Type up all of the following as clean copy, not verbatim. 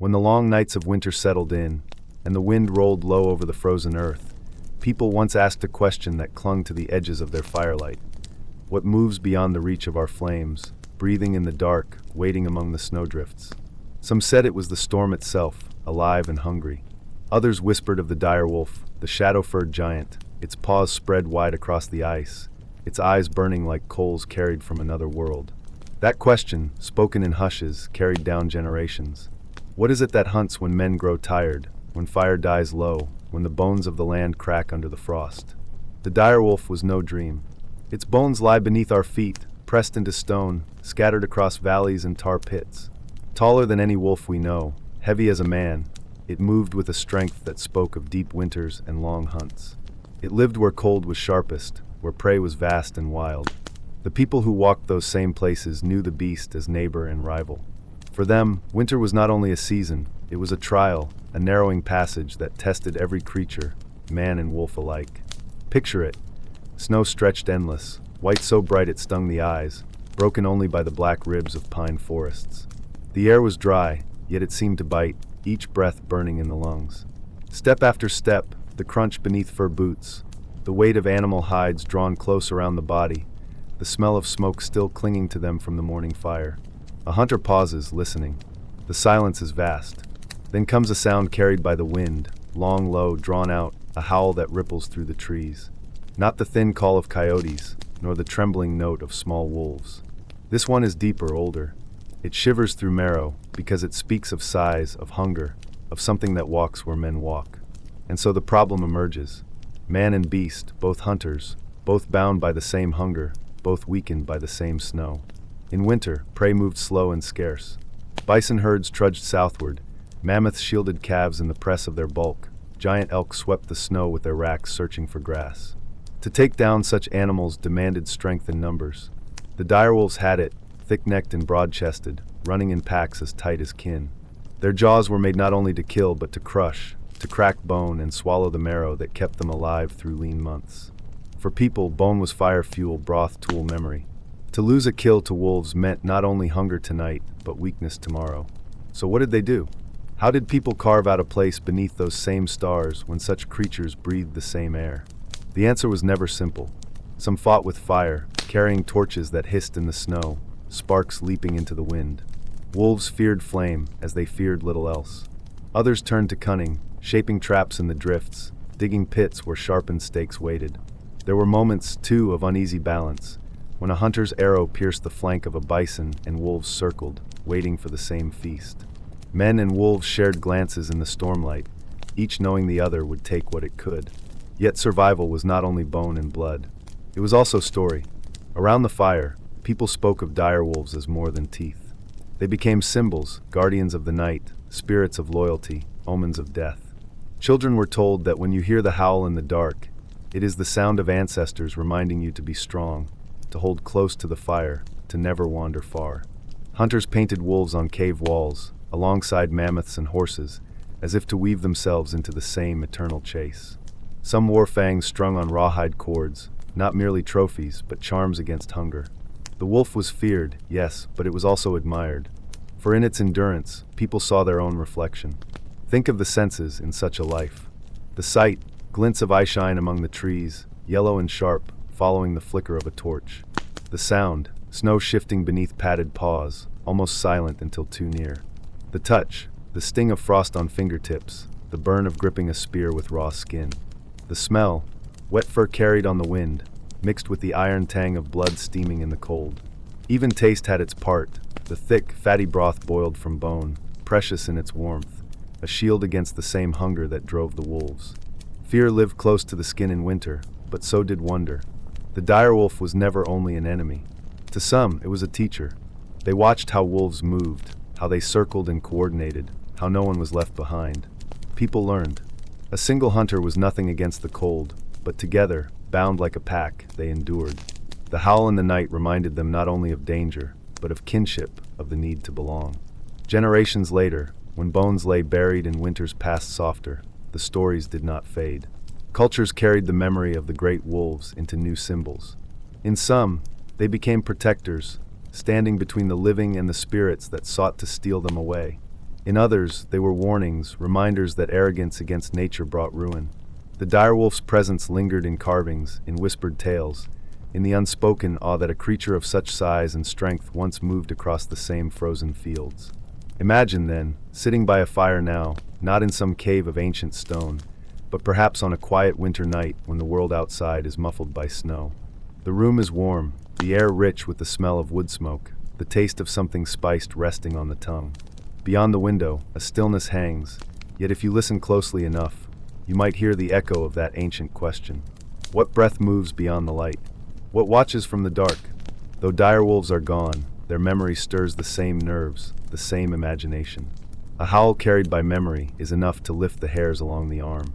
When the long nights of winter settled in, and the wind rolled low over the frozen earth, people once asked a question that clung to the edges of their firelight. What moves beyond the reach of our flames, breathing in the dark, waiting among the snowdrifts? Some said it was the storm itself, alive and hungry. Others whispered of the direwolf, the shadow-furred giant, its paws spread wide across the ice, its eyes burning like coals carried from another world. That question, spoken in hushes, carried down generations. What is it that hunts when men grow tired, when fire dies low, when the bones of the land crack under the frost? The direwolf was no dream. Its bones lie beneath our feet, pressed into stone, scattered across valleys and tar pits. Taller than any wolf we know, heavy as a man, it moved with a strength that spoke of deep winters and long hunts. It lived where cold was sharpest, where prey was vast and wild. The people who walked those same places knew the beast as neighbor and rival. For them, winter was not only a season, it was a trial, a narrowing passage that tested every creature, man and wolf alike. Picture it. Snow stretched endless, white so bright it stung the eyes, broken only by the black ribs of pine forests. The air was dry, yet it seemed to bite, each breath burning in the lungs. Step after step, the crunch beneath fur boots, the weight of animal hides drawn close around the body, the smell of smoke still clinging to them from the morning fire. A hunter pauses, listening. The silence is vast. Then comes a sound carried by the wind, long, low, drawn out, a howl that ripples through the trees. Not the thin call of coyotes, nor the trembling note of small wolves. This one is deeper, older. It shivers through marrow, because it speaks of size, of hunger, of something that walks where men walk. And so the problem emerges. Man and beast, both hunters, both bound by the same hunger, both weakened by the same snow. In winter, prey moved slow and scarce. Bison herds trudged southward, mammoths shielded calves in the press of their bulk, giant elk swept the snow with their racks searching for grass. To take down such animals demanded strength in numbers. The direwolves had it, thick-necked and broad-chested, running in packs as tight as kin. Their jaws were made not only to kill but to crush, to crack bone and swallow the marrow that kept them alive through lean months. For people, bone was fire fuel, broth tool memory. To lose a kill to wolves meant not only hunger tonight, but weakness tomorrow. So what did they do? How did people carve out a place beneath those same stars when such creatures breathed the same air? The answer was never simple. Some fought with fire, carrying torches that hissed in the snow, sparks leaping into the wind. Wolves feared flame, as they feared little else. Others turned to cunning, shaping traps in the drifts, digging pits where sharpened stakes waited. There were moments, too, of uneasy balance, when a hunter's arrow pierced the flank of a bison and wolves circled, waiting for the same feast. Men and wolves shared glances in the stormlight, each knowing the other would take what it could. Yet survival was not only bone and blood. It was also story. Around the fire, people spoke of direwolves as more than teeth. They became symbols, guardians of the night, spirits of loyalty, omens of death. Children were told that when you hear the howl in the dark, it is the sound of ancestors reminding you to be strong, to hold close to the fire, to never wander far. Hunters painted wolves on cave walls, alongside mammoths and horses, as if to weave themselves into the same eternal chase. Some wore fangs strung on rawhide cords, not merely trophies, but charms against hunger. The wolf was feared, yes, but it was also admired. For in its endurance, people saw their own reflection. Think of the senses in such a life. The sight, glints of eyeshine among the trees, yellow and sharp, following the flicker of a torch. The sound, snow shifting beneath padded paws, almost silent until too near. The touch, the sting of frost on fingertips, the burn of gripping a spear with raw skin. The smell, wet fur carried on the wind, mixed with the iron tang of blood steaming in the cold. Even taste had its part, the thick, fatty broth boiled from bone, precious in its warmth, a shield against the same hunger that drove the wolves. Fear lived close to the skin in winter, but so did wonder. The direwolf was never only an enemy. To some, it was a teacher. They watched how wolves moved, how they circled and coordinated, how no one was left behind. People learned. A single hunter was nothing against the cold, but together, bound like a pack, they endured. The howl in the night reminded them not only of danger, but of kinship, of the need to belong. Generations later, when bones lay buried in winter's past softer, the stories did not fade. Cultures carried the memory of the great wolves into new symbols. In some, they became protectors, standing between the living and the spirits that sought to steal them away. In others, they were warnings, reminders that arrogance against nature brought ruin. The direwolf's presence lingered in carvings, in whispered tales, in the unspoken awe that a creature of such size and strength once moved across the same frozen fields. Imagine, then, sitting by a fire now, not in some cave of ancient stone, but perhaps on a quiet winter night when the world outside is muffled by snow. The room is warm, the air rich with the smell of wood smoke, the taste of something spiced resting on the tongue. Beyond the window, a stillness hangs, yet if you listen closely enough, you might hear the echo of that ancient question. What breath moves beyond the light? What watches from the dark? Though direwolves are gone, their memory stirs the same nerves, the same imagination. A howl carried by memory is enough to lift the hairs along the arm.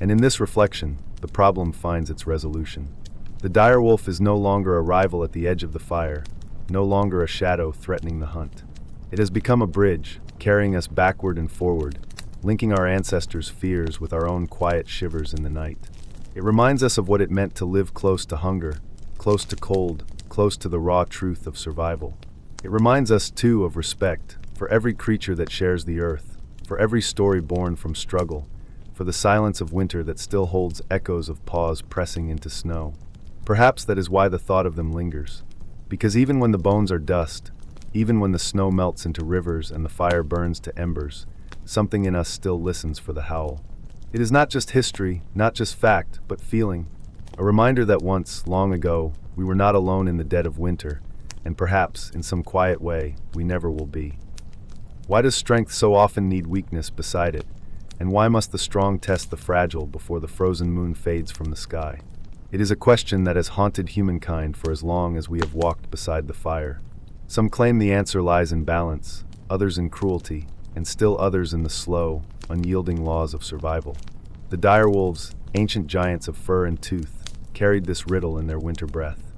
And in this reflection, the problem finds its resolution. The direwolf is no longer a rival at the edge of the fire, no longer a shadow threatening the hunt. It has become a bridge, carrying us backward and forward, linking our ancestors' fears with our own quiet shivers in the night. It reminds us of what it meant to live close to hunger, close to cold, close to the raw truth of survival. It reminds us, too, of respect for every creature that shares the earth, for every story born from struggle, for the silence of winter that still holds echoes of paws pressing into snow. Perhaps that is why the thought of them lingers. Because even when the bones are dust, even when the snow melts into rivers and the fire burns to embers, something in us still listens for the howl. It is not just history, not just fact, but feeling. A reminder that once, long ago, we were not alone in the dead of winter, and perhaps, in some quiet way, we never will be. Why does strength so often need weakness beside it? And why must the strong test the fragile before the frozen moon fades from the sky? It is a question that has haunted humankind for as long as we have walked beside the fire. Some claim the answer lies in balance, others in cruelty, and still others in the slow, unyielding laws of survival. The direwolves, ancient giants of fur and tooth, carried this riddle in their winter breath.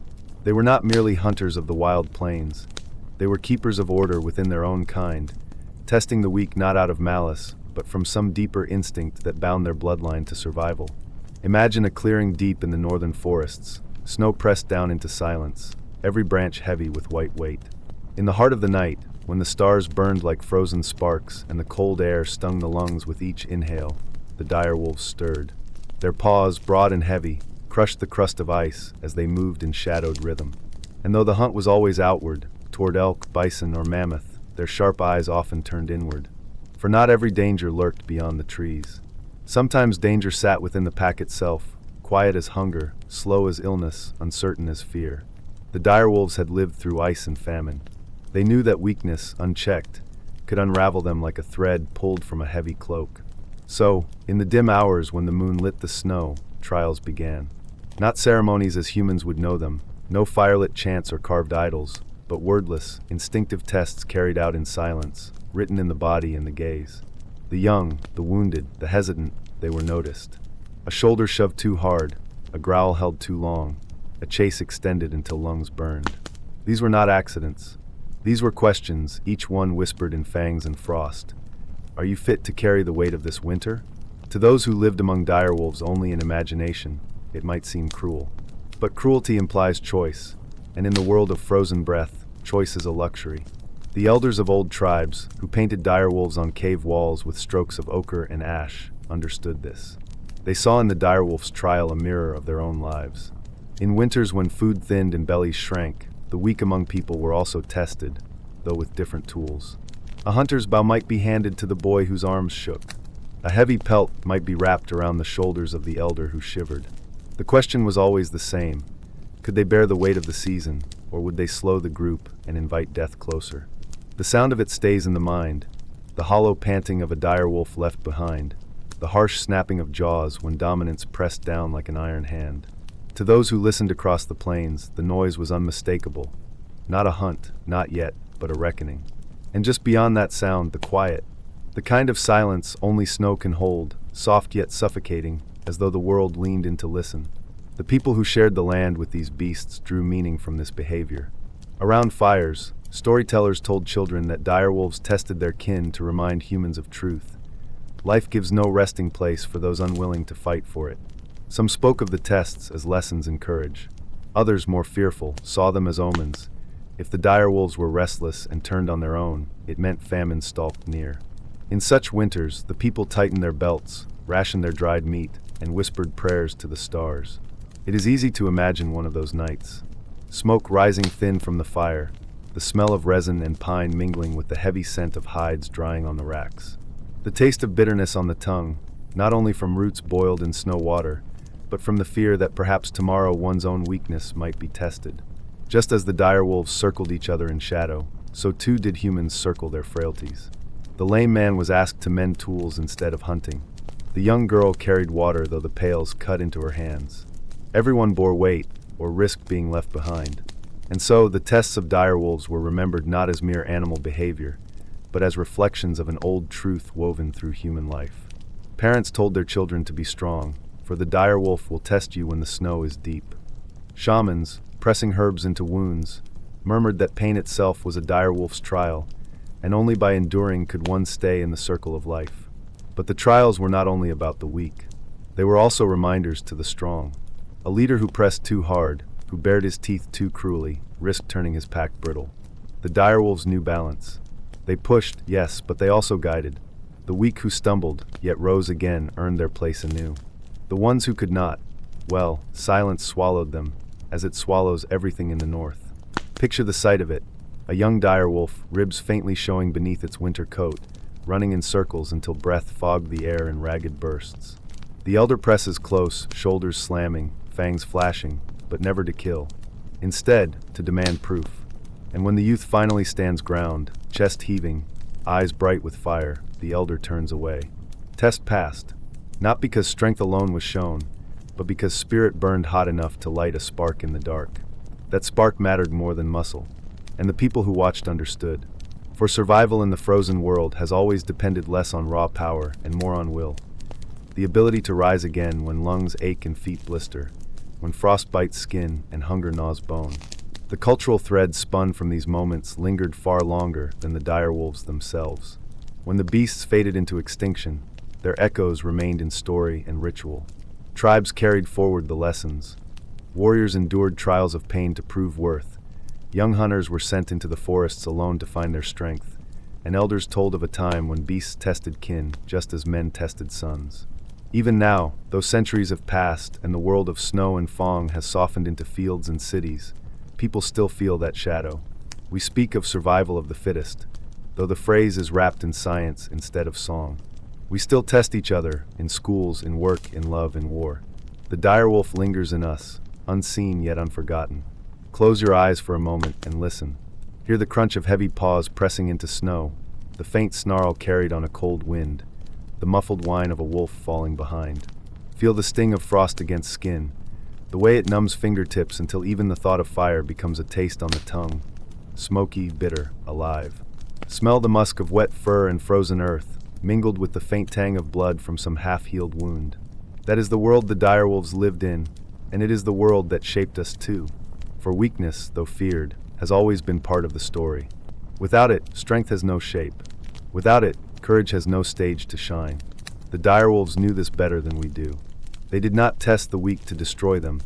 They were not merely hunters of the wild plains. They were keepers of order within their own kind, testing the weak not out of malice, but from some deeper instinct that bound their bloodline to survival. Imagine a clearing deep in the northern forests, snow pressed down into silence, every branch heavy with white weight. In the heart of the night, when the stars burned like frozen sparks and the cold air stung the lungs with each inhale, the direwolves stirred. Their paws, broad and heavy, crushed the crust of ice as they moved in shadowed rhythm. And though the hunt was always outward, toward elk, bison, or mammoth, their sharp eyes often turned inward. For not every danger lurked beyond the trees. Sometimes danger sat within the pack itself, quiet as hunger, slow as illness, uncertain as fear. The direwolves had lived through ice and famine. They knew that weakness, unchecked, could unravel them like a thread pulled from a heavy cloak. So, in the dim hours when the moon lit the snow, trials began. Not ceremonies as humans would know them, no firelit chants or carved idols, but wordless, instinctive tests carried out in silence, written in the body and the gaze. The young, the wounded, the hesitant, they were noticed. A shoulder shoved too hard, a growl held too long, a chase extended until lungs burned. These were not accidents. These were questions, each one whispered in fangs and frost. Are you fit to carry the weight of this winter? To those who lived among direwolves only in imagination, it might seem cruel. But cruelty implies choice, and in the world of frozen breath, choice is a luxury. The elders of old tribes, who painted direwolves on cave walls with strokes of ochre and ash, understood this. They saw in the direwolf's trial a mirror of their own lives. In winters when food thinned and bellies shrank, the weak among people were also tested, though with different tools. A hunter's bow might be handed to the boy whose arms shook. A heavy pelt might be wrapped around the shoulders of the elder who shivered. The question was always the same. Could they bear the weight of the season, or would they slow the group and invite death closer? The sound of it stays in the mind, the hollow panting of a direwolf left behind, the harsh snapping of jaws when dominance pressed down like an iron hand. To those who listened across the plains, the noise was unmistakable. Not a hunt, not yet, but a reckoning. And just beyond that sound, the quiet. The kind of silence only snow can hold, soft yet suffocating, as though the world leaned in to listen. The people who shared the land with these beasts drew meaning from this behavior. Around fires, storytellers told children that direwolves tested their kin to remind humans of truth. Life gives no resting place for those unwilling to fight for it. Some spoke of the tests as lessons in courage. Others, more fearful, saw them as omens. If the direwolves were restless and turned on their own, it meant famine stalked near. In such winters, the people tightened their belts, rationed their dried meat, and whispered prayers to the stars. It is easy to imagine one of those nights. Smoke rising thin from the fire, the smell of resin and pine mingling with the heavy scent of hides drying on the racks. The taste of bitterness on the tongue, not only from roots boiled in snow water, but from the fear that perhaps tomorrow one's own weakness might be tested. Just as the direwolves circled each other in shadow, so too did humans circle their frailties. The lame man was asked to mend tools instead of hunting. The young girl carried water though the pails cut into her hands. Everyone bore weight, or risked being left behind. And so the tests of direwolves were remembered not as mere animal behavior, but as reflections of an old truth woven through human life. Parents told their children to be strong, for the direwolf will test you when the snow is deep. Shamans, pressing herbs into wounds, murmured that pain itself was a direwolf's trial, and only by enduring could one stay in the circle of life. But the trials were not only about the weak. They were also reminders to the strong. A leader who pressed too hard, who bared his teeth too cruelly, risked turning his pack brittle. The direwolves knew balance. They pushed, yes, but they also guided. The weak who stumbled, yet rose again, earned their place anew. The ones who could not, well, silence swallowed them, as it swallows everything in the north. Picture the sight of it. A young direwolf, ribs faintly showing beneath its winter coat, running in circles until breath fogged the air in ragged bursts. The elder presses close, shoulders slamming, fangs flashing, but never to kill. Instead, to demand proof. And when the youth finally stands ground, chest heaving, eyes bright with fire, the elder turns away. Test passed. Not because strength alone was shown, but because spirit burned hot enough to light a spark in the dark. That spark mattered more than muscle. And the people who watched understood. For survival in the frozen world has always depended less on raw power and more on will. The ability to rise again when lungs ache and feet blister, when frost bites skin and hunger gnaws bone. The cultural thread spun from these moments lingered far longer than the direwolves themselves. When the beasts faded into extinction, their echoes remained in story and ritual. Tribes carried forward the lessons. Warriors endured trials of pain to prove worth. Young hunters were sent into the forests alone to find their strength, and elders told of a time when beasts tested kin just as men tested sons. Even now, though centuries have passed and the world of snow and fog has softened into fields and cities, people still feel that shadow. We speak of survival of the fittest, though the phrase is wrapped in science instead of song. We still test each other, in schools, in work, in love, in war. The direwolf lingers in us, unseen yet unforgotten. Close your eyes for a moment and listen. Hear the crunch of heavy paws pressing into snow, the faint snarl carried on a cold wind, the muffled whine of a wolf falling behind. Feel the sting of frost against skin, the way it numbs fingertips until even the thought of fire becomes a taste on the tongue. Smoky, bitter, alive. Smell the musk of wet fur and frozen earth, mingled with the faint tang of blood from some half-healed wound. That is the world the direwolves lived in, and it is the world that shaped us too. For weakness, though feared, has always been part of the story. Without it, strength has no shape. Without it, courage has no stage to shine. The direwolves knew this better than we do. They did not test the weak to destroy them,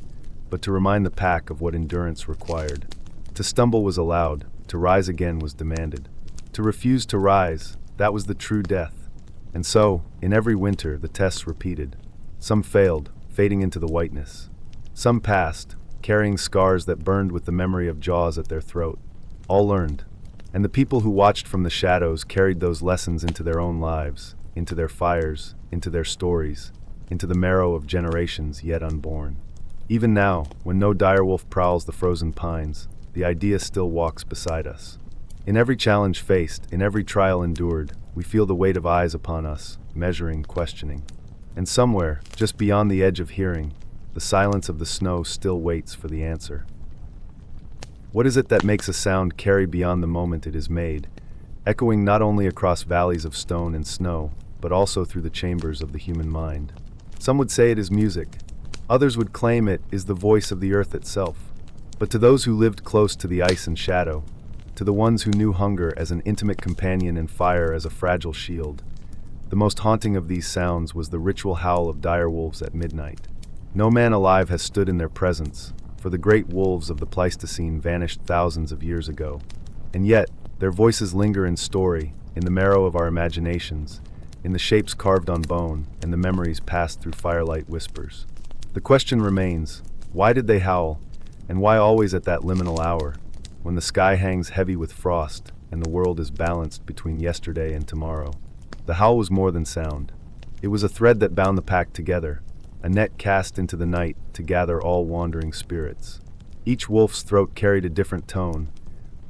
but to remind the pack of what endurance required. To stumble was allowed, to rise again was demanded. To refuse to rise, that was the true death. And so, in every winter, the tests repeated. Some failed, fading into the whiteness. Some passed, carrying scars that burned with the memory of jaws at their throat. All learned. And the people who watched from the shadows carried those lessons into their own lives, into their fires, into their stories, into the marrow of generations yet unborn. Even now, when no direwolf prowls the frozen pines, the idea still walks beside us. In every challenge faced, in every trial endured, we feel the weight of eyes upon us, measuring, questioning. And somewhere, just beyond the edge of hearing, the silence of the snow still waits for the answer. What is it that makes a sound carry beyond the moment it is made, echoing not only across valleys of stone and snow, but also through the chambers of the human mind? Some would say it is music. Others would claim it is the voice of the earth itself. But to those who lived close to the ice and shadow, to the ones who knew hunger as an intimate companion and fire as a fragile shield, the most haunting of these sounds was the ritual howl of direwolves at midnight. No man alive has stood in their presence, for the great wolves of the Pleistocene vanished thousands of years ago. And yet, their voices linger in story, in the marrow of our imaginations, in the shapes carved on bone, and the memories passed through firelight whispers. The question remains, why did they howl, and why always at that liminal hour, when the sky hangs heavy with frost and the world is balanced between yesterday and tomorrow? The howl was more than sound. It was a thread that bound the pack together, a net cast into the night to gather all wandering spirits. Each wolf's throat carried a different tone,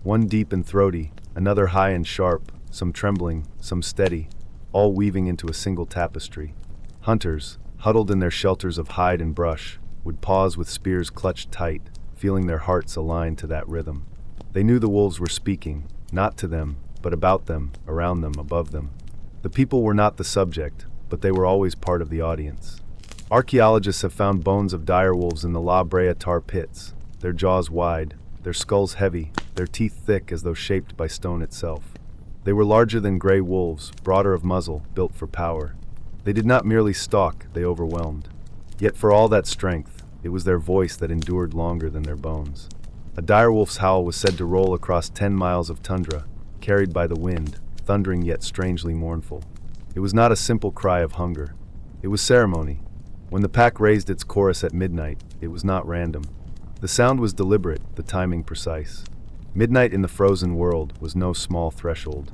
one deep and throaty, another high and sharp, some trembling, some steady, all weaving into a single tapestry. Hunters, huddled in their shelters of hide and brush, would pause with spears clutched tight, feeling their hearts aligned to that rhythm. They knew the wolves were speaking, not to them, but about them, around them, above them. The people were not the subject, but they were always part of the audience. Archaeologists have found bones of direwolves in the La Brea tar pits, their jaws wide, their skulls heavy, their teeth thick as though shaped by stone itself. They were larger than gray wolves, broader of muzzle, built for power. They did not merely stalk, they overwhelmed. Yet for all that strength, it was their voice that endured longer than their bones. A direwolf's howl was said to roll across 10 miles of tundra, carried by the wind, thundering yet strangely mournful. It was not a simple cry of hunger. It was ceremony. When the pack raised its chorus at midnight, it was not random. The sound was deliberate, the timing precise. Midnight in the frozen world was no small threshold.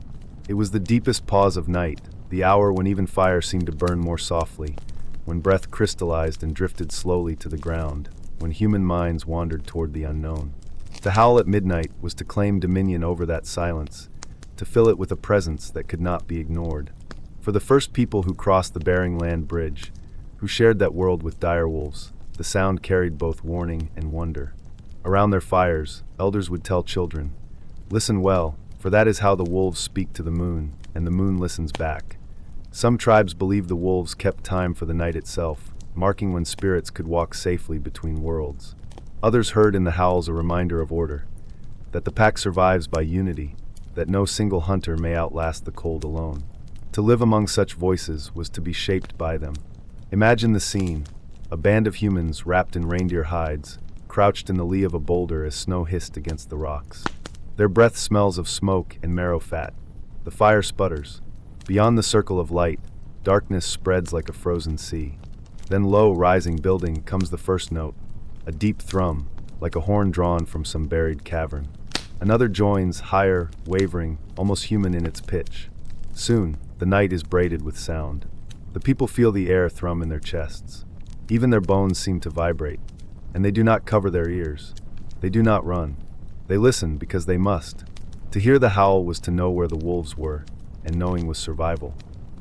It was the deepest pause of night, the hour when even fire seemed to burn more softly, when breath crystallized and drifted slowly to the ground, when human minds wandered toward the unknown. To howl at midnight was to claim dominion over that silence, to fill it with a presence that could not be ignored. For the first people who crossed the Bering Land Bridge, who shared that world with direwolves, the sound carried both warning and wonder. Around their fires, elders would tell children, "Listen well, for that is how the wolves speak to the moon, and the moon listens back." Some tribes believed the wolves kept time for the night itself, marking when spirits could walk safely between worlds. Others heard in the howls a reminder of order, that the pack survives by unity, that no single hunter may outlast the cold alone. To live among such voices was to be shaped by them. Imagine the scene, a band of humans wrapped in reindeer hides, crouched in the lee of a boulder as snow hissed against the rocks. Their breath smells of smoke and marrow fat. The fire sputters. Beyond the circle of light, darkness spreads like a frozen sea. Then low rising building comes the first note, a deep thrum, like a horn drawn from some buried cavern. Another joins, higher, wavering, almost human in its pitch. Soon, the night is braided with sound. The people feel the air thrum in their chests. Even their bones seem to vibrate. And they do not cover their ears. They do not run. They listen because they must. To hear the howl was to know where the wolves were, and knowing was survival.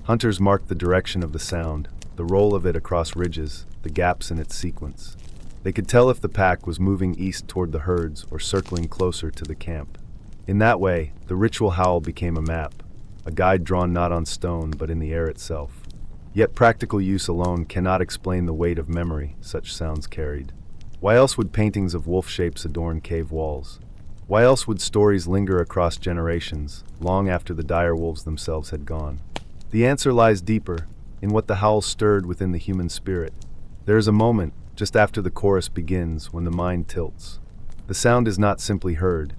Hunters marked the direction of the sound, the roll of it across ridges, the gaps in its sequence. They could tell if the pack was moving east toward the herds or circling closer to the camp. In that way, the ritual howl became a map, a guide drawn not on stone but in the air itself. Yet practical use alone cannot explain the weight of memory such sounds carried. Why else would paintings of wolf shapes adorn cave walls? Why else would stories linger across generations, long after the direwolves themselves had gone? The answer lies deeper, in what the howl stirred within the human spirit. There is a moment, just after the chorus begins, when the mind tilts. The sound is not simply heard,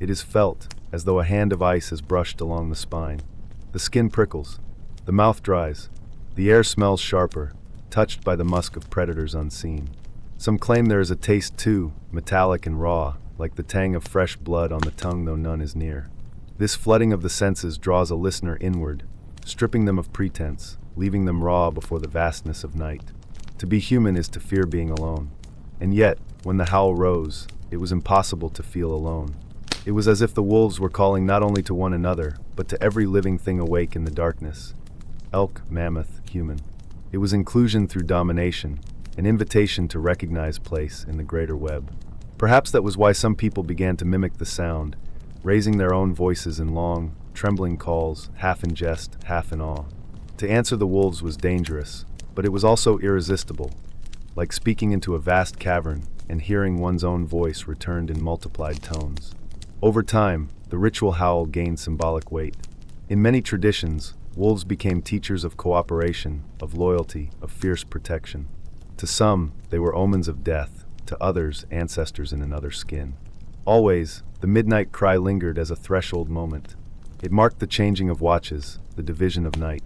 it is felt, as though a hand of ice is brushed along the spine. The skin prickles, the mouth dries, the air smells sharper, touched by the musk of predators unseen. Some claim there is a taste too, metallic and raw, like the tang of fresh blood on the tongue though none is near. This flooding of the senses draws a listener inward, stripping them of pretense, leaving them raw before the vastness of night. To be human is to fear being alone. And yet, when the howl rose, it was impossible to feel alone. It was as if the wolves were calling not only to one another, but to every living thing awake in the darkness. Elk, mammoth, human. It was inclusion through domination, an invitation to recognize place in the greater web. Perhaps that was why some people began to mimic the sound, raising their own voices in long, trembling calls, half in jest, half in awe. To answer the wolves was dangerous, but it was also irresistible, like speaking into a vast cavern and hearing one's own voice returned in multiplied tones. Over time, the ritual howl gained symbolic weight. In many traditions, wolves became teachers of cooperation, of loyalty, of fierce protection. To some, they were omens of death, to others, ancestors in another skin. Always, the midnight cry lingered as a threshold moment. It marked the changing of watches, the division of night.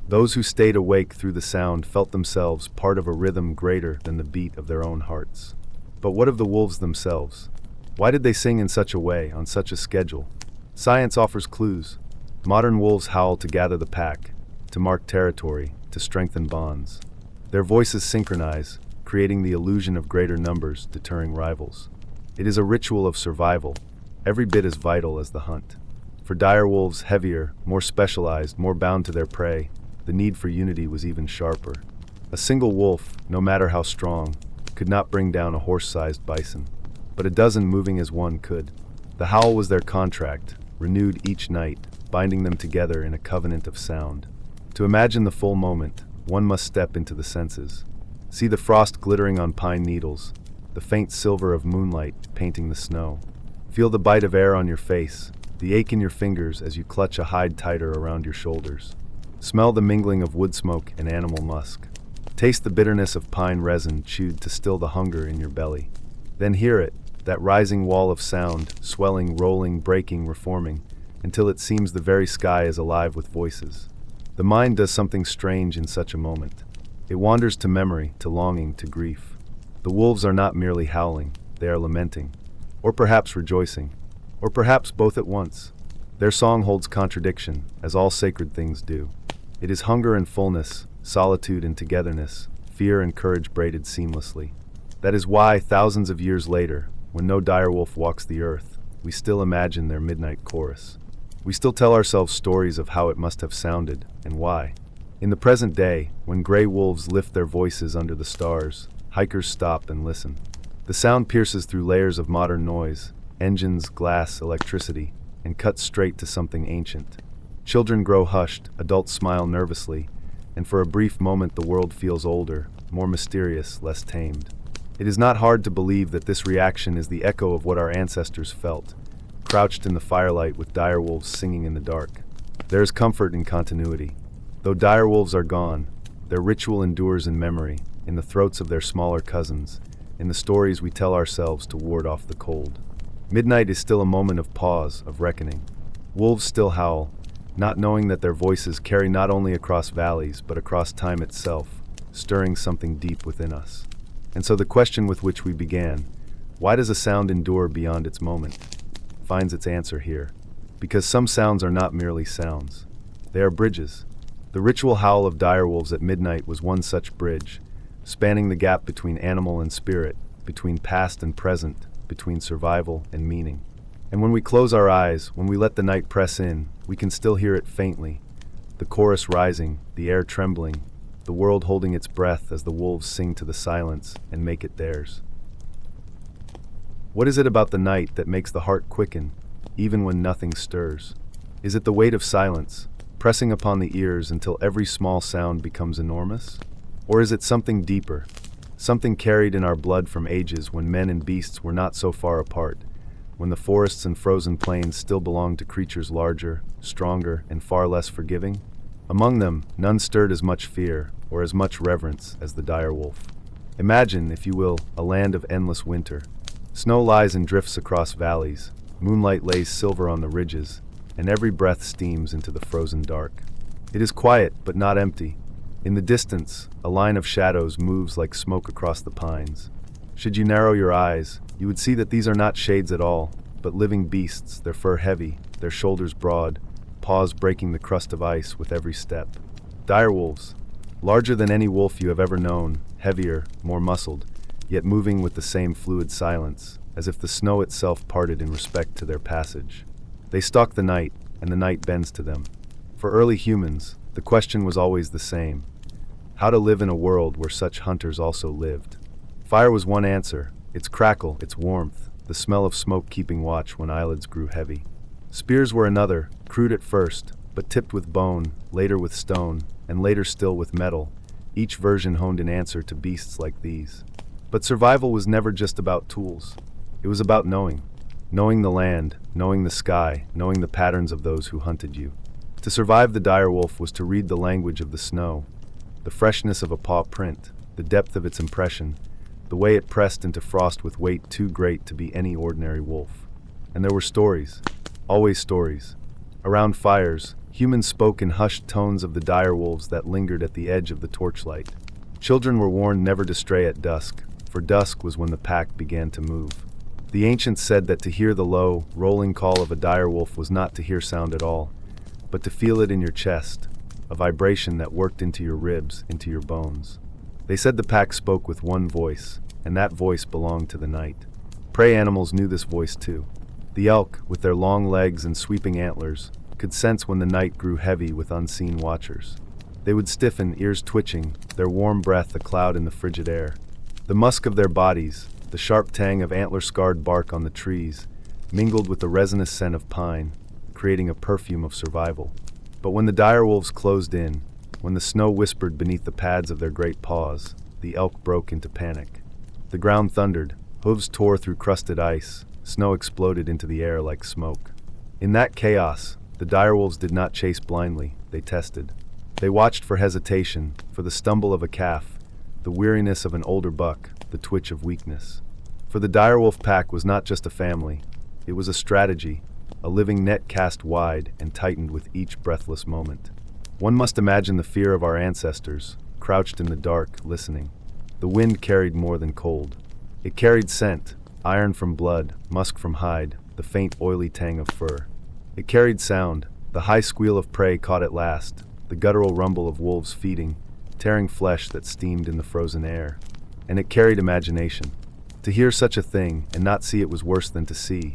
Those who stayed awake through the sound felt themselves part of a rhythm greater than the beat of their own hearts. But what of the wolves themselves? Why did they sing in such a way, on such a schedule? Science offers clues. Modern wolves howl to gather the pack, to mark territory, to strengthen bonds. Their voices synchronize, creating the illusion of greater numbers, deterring rivals. It is a ritual of survival, every bit as vital as the hunt. For direwolves, heavier, more specialized, more bound to their prey, the need for unity was even sharper. A single wolf, no matter how strong, could not bring down a horse-sized bison. But a dozen moving as one could. The howl was their contract, renewed each night, binding them together in a covenant of sound. To imagine the full moment, one must step into the senses. See the frost glittering on pine needles, the faint silver of moonlight painting the snow. Feel the bite of air on your face, the ache in your fingers as you clutch a hide tighter around your shoulders. Smell the mingling of wood smoke and animal musk. Taste the bitterness of pine resin chewed to still the hunger in your belly. Then hear it, that rising wall of sound, swelling, rolling, breaking, reforming, until it seems the very sky is alive with voices. The mind does something strange in such a moment. It wanders to memory, to longing, to grief. The wolves are not merely howling, they are lamenting, or perhaps rejoicing, or perhaps both at once. Their song holds contradiction, as all sacred things do. It is hunger and fullness, solitude and togetherness, fear and courage braided seamlessly. That is why, thousands of years later, when no direwolf walks the earth, we still imagine their midnight chorus. We still tell ourselves stories of how it must have sounded, and why. In the present day, when gray wolves lift their voices under the stars, hikers stop and listen. The sound pierces through layers of modern noise, engines, glass, electricity, and cuts straight to something ancient. Children grow hushed, adults smile nervously, and for a brief moment the world feels older, more mysterious, less tamed. It is not hard to believe that this reaction is the echo of what our ancestors felt, crouched in the firelight with direwolves singing in the dark. There is comfort in continuity. Though direwolves are gone, their ritual endures in memory, in the throats of their smaller cousins, in the stories we tell ourselves to ward off the cold. Midnight is still a moment of pause, of reckoning. Wolves still howl, not knowing that their voices carry not only across valleys, but across time itself, stirring something deep within us. And so the question with which we began, why does a sound endure beyond its moment, finds its answer here. Because some sounds are not merely sounds. They are bridges. The ritual howl of direwolves at midnight was one such bridge, spanning the gap between animal and spirit, between past and present, between survival and meaning. And when we close our eyes, when we let the night press in, we can still hear it faintly, the chorus rising, the air trembling, the world holding its breath as the wolves sing to the silence and make it theirs. What is it about the night that makes the heart quicken, even when nothing stirs? Is it the weight of silence, pressing upon the ears until every small sound becomes enormous? Or is it something deeper, something carried in our blood from ages when men and beasts were not so far apart, when the forests and frozen plains still belonged to creatures larger, stronger, and far less forgiving? Among them, none stirred as much fear or as much reverence as the direwolf. Imagine, if you will, a land of endless winter. Snow lies and drifts across valleys, moonlight lays silver on the ridges, and every breath steams into the frozen dark. It is quiet, but not empty. In the distance, a line of shadows moves like smoke across the pines. Should you narrow your eyes, you would see that these are not shades at all, but living beasts, their fur heavy, their shoulders broad, paws breaking the crust of ice with every step. Direwolves, larger than any wolf you have ever known, heavier, more muscled, yet moving with the same fluid silence, as if the snow itself parted in respect to their passage. They stalk the night, and the night bends to them. For early humans, the question was always the same: how to live in a world where such hunters also lived. Fire was one answer, its crackle, its warmth, the smell of smoke keeping watch when eyelids grew heavy. Spears were another, crude at first, but tipped with bone, later with stone, and later still with metal, each version honed in answer to beasts like these. But survival was never just about tools. It was about knowing the land, knowing the sky, knowing the patterns of those who hunted you. To survive the direwolf was to read the language of the snow, the freshness of a paw print, the depth of its impression, the way it pressed into frost with weight too great to be any ordinary wolf. And there were stories, always stories. Around fires, humans spoke in hushed tones of the direwolves that lingered at the edge of the torchlight. Children were warned never to stray at dusk, for dusk was when the pack began to move. The ancients said that to hear the low, rolling call of a direwolf was not to hear sound at all, but to feel it in your chest, a vibration that worked into your ribs, into your bones. They said the pack spoke with one voice, and that voice belonged to the night. Prey animals knew this voice too. The elk, with their long legs and sweeping antlers, could sense when the night grew heavy with unseen watchers. They would stiffen, ears twitching, their warm breath a cloud in the frigid air. The musk of their bodies, the sharp tang of antler-scarred bark on the trees, mingled with the resinous scent of pine, creating a perfume of survival. But when the direwolves closed in, when the snow whispered beneath the pads of their great paws, the elk broke into panic. The ground thundered, hooves tore through crusted ice, snow exploded into the air like smoke. In that chaos, the direwolves did not chase blindly, they tested. They watched for hesitation, for the stumble of a calf, the weariness of an older buck, the twitch of weakness. For the direwolf pack was not just a family, it was a strategy, a living net cast wide and tightened with each breathless moment. One must imagine the fear of our ancestors, crouched in the dark, listening. The wind carried more than cold. It carried scent, iron from blood, musk from hide, the faint oily tang of fur. It carried sound, the high squeal of prey caught at last, the guttural rumble of wolves feeding, tearing flesh that steamed in the frozen air. And it carried imagination. To hear such a thing and not see it was worse than to see,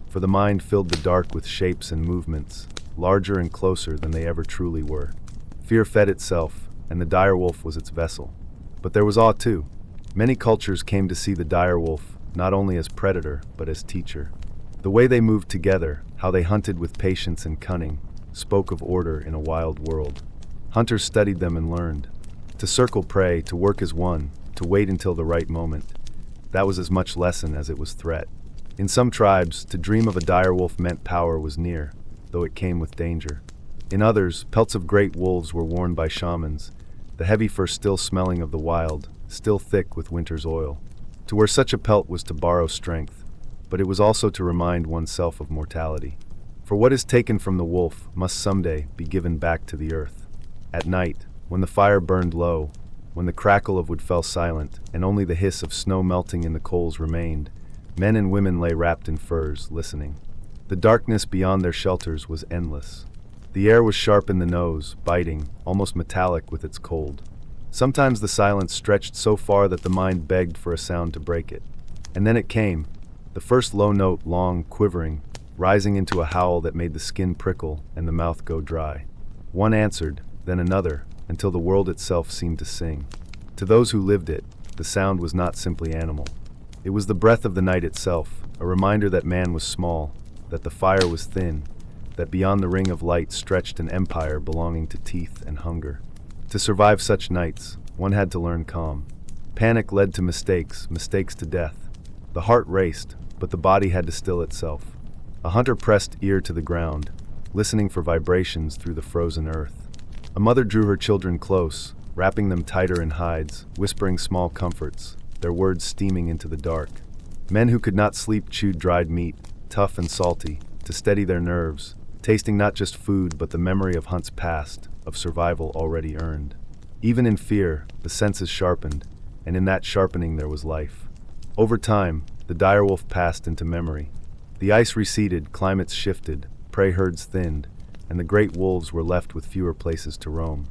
for the mind filled the dark with shapes and movements, larger and closer than they ever truly were. Fear fed itself, and the direwolf was its vessel. But there was awe too. Many cultures came to see the direwolf not only as predator, but as teacher. The way they moved together, how they hunted with patience and cunning, spoke of order in a wild world. Hunters studied them and learned. To circle prey, to work as one, to wait until the right moment. That was as much lesson as it was threat. In some tribes, to dream of a direwolf meant power was near, though it came with danger. In others, pelts of great wolves were worn by shamans, the heavy fur still smelling of the wild, still thick with winter's oil. To wear such a pelt was to borrow strength, but it was also to remind oneself of mortality. For what is taken from the wolf must someday be given back to the earth. At night, when the fire burned low, when the crackle of wood fell silent, and only the hiss of snow melting in the coals remained, men and women lay wrapped in furs, listening. The darkness beyond their shelters was endless. The air was sharp in the nose, biting, almost metallic with its cold. Sometimes the silence stretched so far that the mind begged for a sound to break it. And then it came, the first low note, long, quivering, rising into a howl that made the skin prickle and the mouth go dry. One answered, then another, until the world itself seemed to sing. To those who lived it, the sound was not simply animal. It was the breath of the night itself, a reminder that man was small, that the fire was thin, that beyond the ring of light stretched an empire belonging to teeth and hunger. To survive such nights, one had to learn calm. Panic led to mistakes, mistakes to death. The heart raced, but the body had to still itself. A hunter pressed ear to the ground, listening for vibrations through the frozen earth. A mother drew her children close, wrapping them tighter in hides, whispering small comforts, their words steaming into the dark. Men who could not sleep chewed dried meat, tough and salty, to steady their nerves, tasting not just food but the memory of hunts past, of survival already earned. Even in fear, the senses sharpened, and in that sharpening there was life. Over time, the direwolf passed into memory. The ice receded, climates shifted, prey herds thinned, and the great wolves were left with fewer places to roam.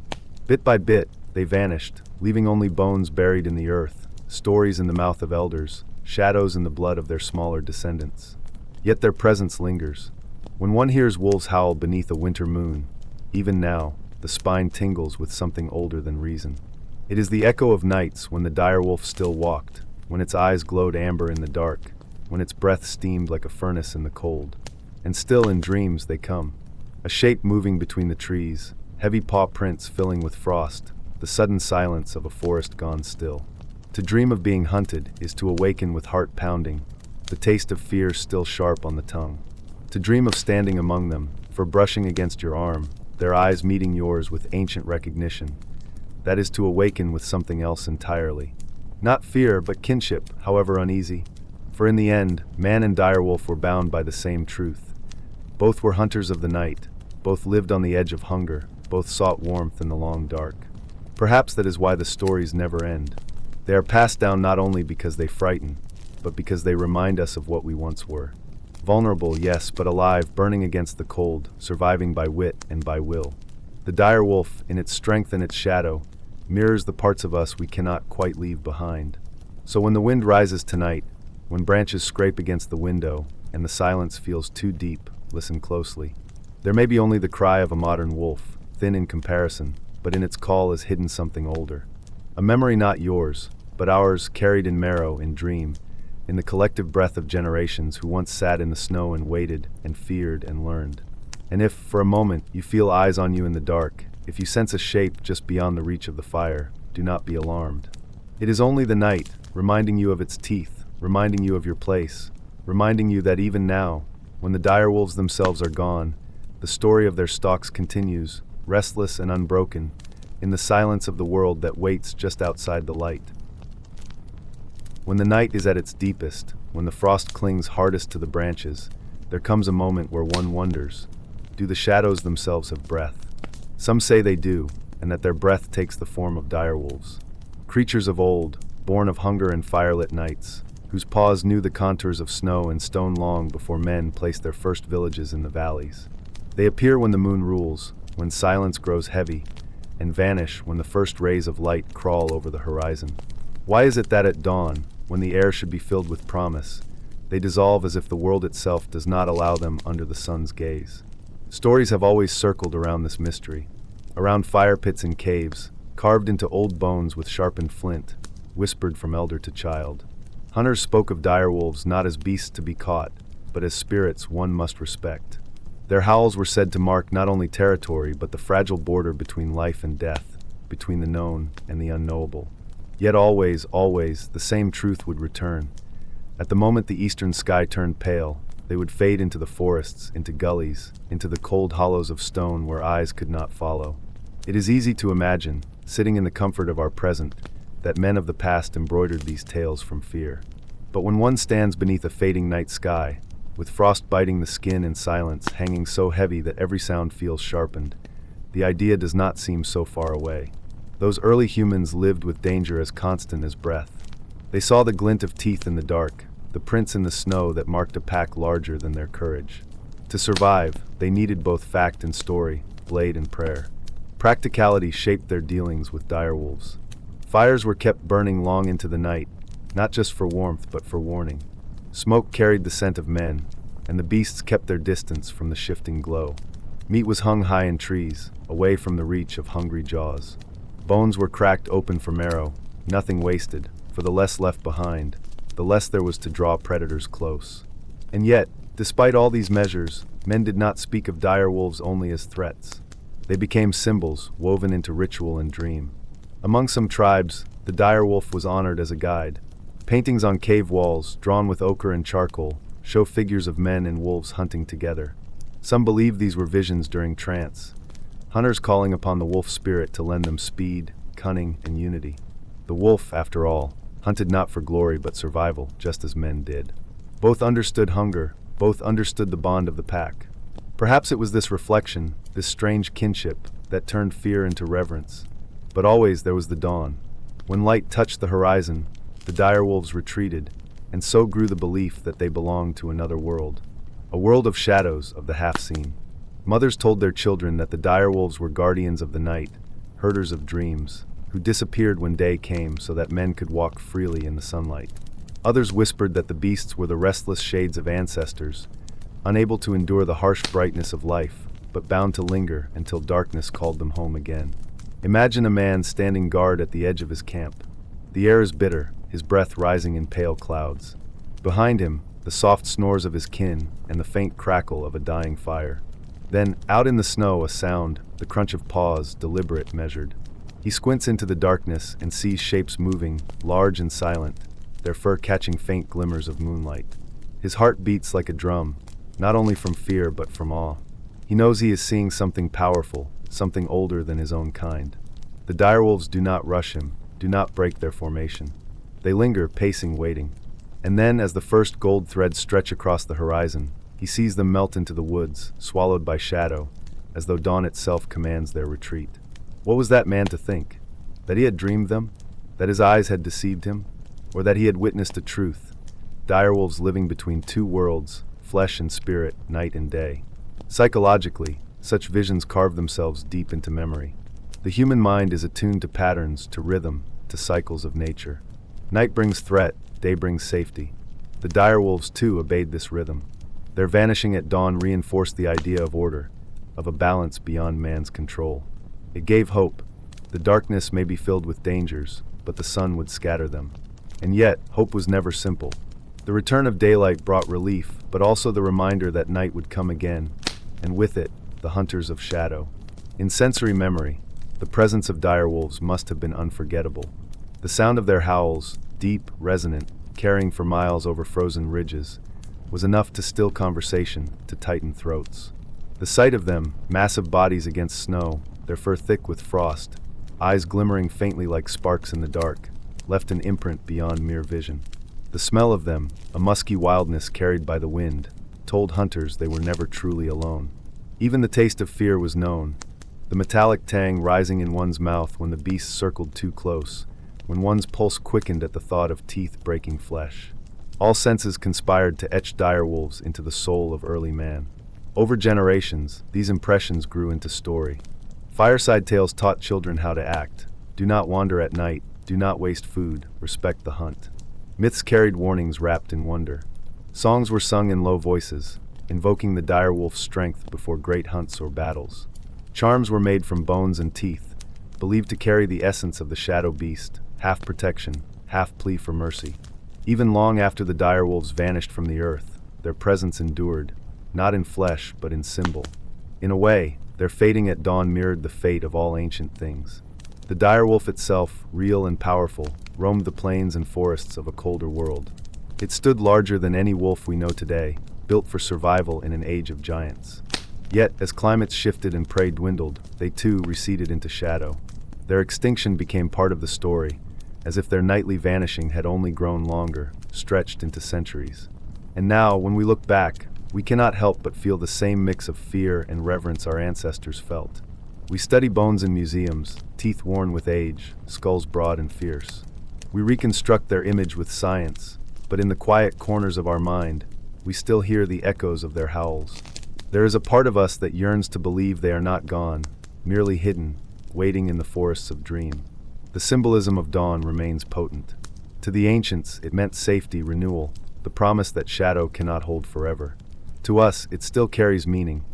Bit by bit, they vanished, leaving only bones buried in the earth, stories in the mouth of elders, shadows in the blood of their smaller descendants. Yet their presence lingers. When one hears wolves howl beneath a winter moon, even now, the spine tingles with something older than reason. It is the echo of nights when the direwolf still walked, when its eyes glowed amber in the dark, when its breath steamed like a furnace in the cold. And still in dreams they come. A shape moving between the trees, heavy paw prints filling with frost, the sudden silence of a forest gone still. To dream of being hunted is to awaken with heart pounding, the taste of fear still sharp on the tongue. To dream of standing among them, for brushing against your arm, their eyes meeting yours with ancient recognition. That is to awaken with something else entirely. Not fear, but kinship, however uneasy. For in the end, man and direwolf were bound by the same truth. Both were hunters of the night, both lived on the edge of hunger, both sought warmth in the long dark. Perhaps that is why the stories never end. They are passed down not only because they frighten, but because they remind us of what we once were. Vulnerable, yes, but alive, burning against the cold, surviving by wit and by will. The dire wolf, in its strength and its shadow, mirrors the parts of us we cannot quite leave behind. So when the wind rises tonight, when branches scrape against the window, and the silence feels too deep, listen closely. There may be only the cry of a modern wolf, thin in comparison, but in its call is hidden something older. A memory not yours, but ours, carried in marrow, in dream, in the collective breath of generations who once sat in the snow and waited and feared and learned. And if, for a moment, you feel eyes on you in the dark, if you sense a shape just beyond the reach of the fire, do not be alarmed. It is only the night, reminding you of its teeth, reminding you of your place, reminding you that even now, when the direwolves themselves are gone, the story of their stalks continues, restless and unbroken, in the silence of the world that waits just outside the light. When the night is at its deepest, when the frost clings hardest to the branches, there comes a moment where one wonders, do the shadows themselves have breath? Some say they do, and that their breath takes the form of direwolves. Creatures of old, born of hunger and firelit nights, whose paws knew the contours of snow and stone long before men placed their first villages in the valleys. They appear when the moon rules, when silence grows heavy, and vanish when the first rays of light crawl over the horizon. Why is it that at dawn, when the air should be filled with promise, they dissolve as if the world itself does not allow them under the sun's gaze? Stories have always circled around this mystery, around fire pits and caves, carved into old bones with sharpened flint, whispered from elder to child. Hunters spoke of direwolves not as beasts to be caught, but as spirits one must respect. Their howls were said to mark not only territory, but the fragile border between life and death, between the known and the unknowable. Yet always, always, the same truth would return. At the moment the eastern sky turned pale, they would fade into the forests, into gullies, into the cold hollows of stone where eyes could not follow. It is easy to imagine, sitting in the comfort of our present, that men of the past embroidered these tales from fear. But when one stands beneath a fading night sky, with frost biting the skin and silence hanging so heavy that every sound feels sharpened, the idea does not seem so far away. Those early humans lived with danger as constant as breath. They saw the glint of teeth in the dark, the prints in the snow that marked a pack larger than their courage. To survive, they needed both fact and story, blade and prayer. Practicality shaped their dealings with direwolves. Fires were kept burning long into the night, not just for warmth but for warning. Smoke carried the scent of men, and the beasts kept their distance from the shifting glow. Meat was hung high in trees, away from the reach of hungry jaws. Bones were cracked open for marrow, nothing wasted, for the less left behind, the less there was to draw predators close. And yet, despite all these measures, men did not speak of direwolves only as threats. They became symbols woven into ritual and dream. Among some tribes, the direwolf was honored as a guide. Paintings on cave walls, drawn with ochre and charcoal, show figures of men and wolves hunting together. Some believe these were visions during trance, hunters calling upon the wolf spirit to lend them speed, cunning, and unity. The wolf, after all, hunted not for glory but survival, just as men did. Both understood hunger, both understood the bond of the pack. Perhaps it was this reflection, this strange kinship, that turned fear into reverence. But always there was the dawn. When light touched the horizon, the direwolves retreated, and so grew the belief that they belonged to another world. A world of shadows, of the half-seen. Mothers told their children that the direwolves were guardians of the night, herders of dreams, who disappeared when day came so that men could walk freely in the sunlight. Others whispered that the beasts were the restless shades of ancestors, unable to endure the harsh brightness of life, but bound to linger until darkness called them home again. Imagine a man standing guard at the edge of his camp. The air is bitter, his breath rising in pale clouds. Behind him, the soft snores of his kin and the faint crackle of a dying fire. Then, out in the snow, a sound, the crunch of paws, deliberate, measured. He squints into the darkness and sees shapes moving, large and silent, their fur catching faint glimmers of moonlight. His heart beats like a drum, not only from fear but from awe. He knows he is seeing something powerful, something older than his own kind. The direwolves do not rush him, do not break their formation. They linger, pacing, waiting. And then, as the first gold threads stretch across the horizon, he sees them melt into the woods, swallowed by shadow, as though dawn itself commands their retreat. What was that man to think? That he had dreamed them? That his eyes had deceived him? Or that he had witnessed a truth? Direwolves living between two worlds, flesh and spirit, night and day. Psychologically, such visions carve themselves deep into memory. The human mind is attuned to patterns, to rhythm, to cycles of nature. Night brings threat, day brings safety. The direwolves, too, obeyed this rhythm. Their vanishing at dawn reinforced the idea of order, of a balance beyond man's control. It gave hope. The darkness may be filled with dangers, but the sun would scatter them. And yet, hope was never simple. The return of daylight brought relief, but also the reminder that night would come again, and with it, the hunters of shadow. In sensory memory, the presence of direwolves must have been unforgettable. The sound of their howls, deep, resonant, carrying for miles over frozen ridges, was enough to still conversation, to tighten throats. The sight of them, massive bodies against snow, their fur thick with frost, eyes glimmering faintly like sparks in the dark, left an imprint beyond mere vision. The smell of them, a musky wildness carried by the wind, told hunters they were never truly alone. Even the taste of fear was known, the metallic tang rising in one's mouth when the beasts circled too close, when one's pulse quickened at the thought of teeth breaking flesh. All senses conspired to etch direwolves into the soul of early man. Over generations, these impressions grew into story. Fireside tales taught children how to act. Do not wander at night, do not waste food, respect the hunt. Myths carried warnings wrapped in wonder. Songs were sung in low voices, invoking the direwolf's strength before great hunts or battles. Charms were made from bones and teeth, believed to carry the essence of the shadow beast, half protection, half plea for mercy. Even long after the direwolves vanished from the earth, their presence endured, not in flesh but in symbol. In a way, their fading at dawn mirrored the fate of all ancient things. The direwolf itself, real and powerful, roamed the plains and forests of a colder world. It stood larger than any wolf we know today, built for survival in an age of giants. Yet, as climates shifted and prey dwindled, they too receded into shadow. Their extinction became part of the story, as if their nightly vanishing had only grown longer, stretched into centuries. And now, when we look back, we cannot help but feel the same mix of fear and reverence our ancestors felt. We study bones in museums, teeth worn with age, skulls broad and fierce. We reconstruct their image with science, but in the quiet corners of our mind, we still hear the echoes of their howls. There is a part of us that yearns to believe they are not gone, merely hidden, waiting in the forests of dream. The symbolism of dawn remains potent. To the ancients, it meant safety, renewal, the promise that shadow cannot hold forever. To us, it still carries meaning.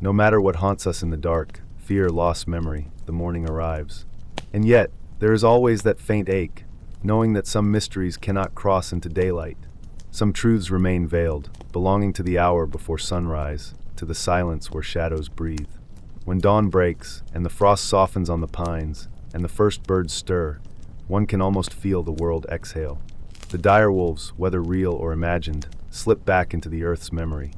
No matter what haunts us in the dark, fear, loss, memory, the morning arrives. And yet, there is always that faint ache, knowing that some mysteries cannot cross into daylight. Some truths remain veiled, belonging to the hour before sunrise, to the silence where shadows breathe. When dawn breaks, and the frost softens on the pines, and the first birds stir, one can almost feel the world exhale. The direwolves, whether real or imagined, slip back into the earth's memory.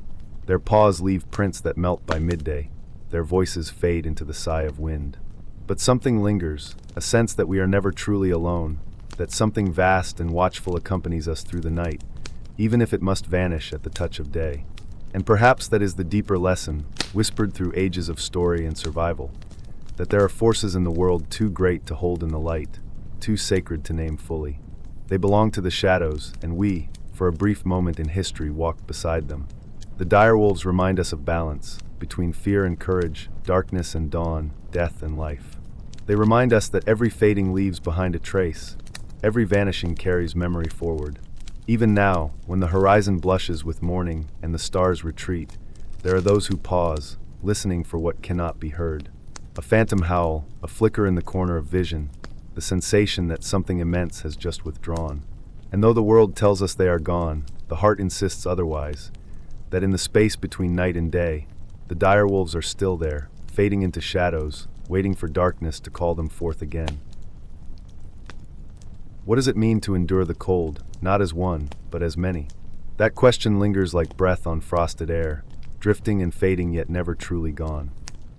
Their paws leave prints that melt by midday. Their voices fade into the sigh of wind. But something lingers, a sense that we are never truly alone, that something vast and watchful accompanies us through the night, even if it must vanish at the touch of day. And perhaps that is the deeper lesson, whispered through ages of story and survival, that there are forces in the world too great to hold in the light, too sacred to name fully. They belong to the shadows, and we, for a brief moment in history, walked beside them. The direwolves remind us of balance, between fear and courage, darkness and dawn, death and life. They remind us that every fading leaves behind a trace, every vanishing carries memory forward. Even now, when the horizon blushes with morning and the stars retreat, there are those who pause, listening for what cannot be heard. A phantom howl, a flicker in the corner of vision, the sensation that something immense has just withdrawn. And though the world tells us they are gone, the heart insists otherwise, that in the space between night and day, the direwolves are still there, fading into shadows, waiting for darkness to call them forth again. What does it mean to endure the cold, not as one, but as many? That question lingers like breath on frosted air, drifting and fading yet never truly gone.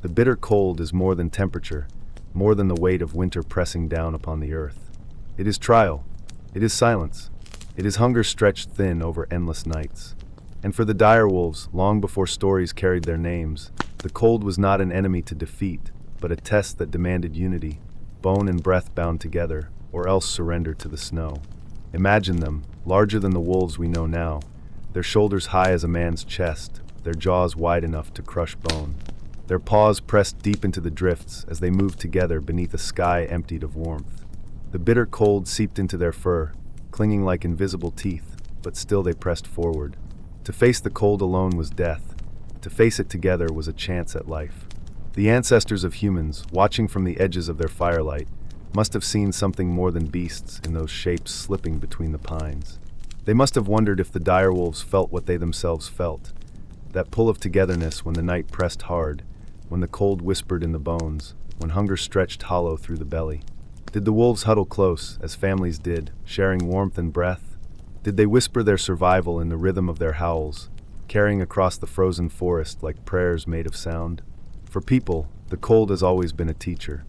The bitter cold is more than temperature, more than the weight of winter pressing down upon the earth. It is trial. It is silence. It is hunger stretched thin over endless nights. And for the direwolves, long before stories carried their names, The cold was not an enemy to defeat, but a test that demanded unity, bone and breath bound together, or else surrender to the snow. Imagine them, larger than the wolves we know now, their shoulders high as a man's chest, their jaws wide enough to crush bone. Their paws pressed deep into the drifts as they moved together beneath a sky emptied of warmth. The bitter cold seeped into their fur, clinging like invisible teeth, but still they pressed forward. To face the cold alone was death. To face it together was a chance at life. The ancestors of humans, watching from the edges of their firelight, must have seen something more than beasts in those shapes slipping between the pines. They must have wondered if the direwolves felt what they themselves felt, that pull of togetherness when the night pressed hard, when the cold whispered in the bones, when hunger stretched hollow through the belly. Did the wolves huddle close, as families did, sharing warmth and breath? Did they whisper their survival in the rhythm of their howls, carrying across the frozen forest like prayers made of sound? For people, the cold has always been a teacher.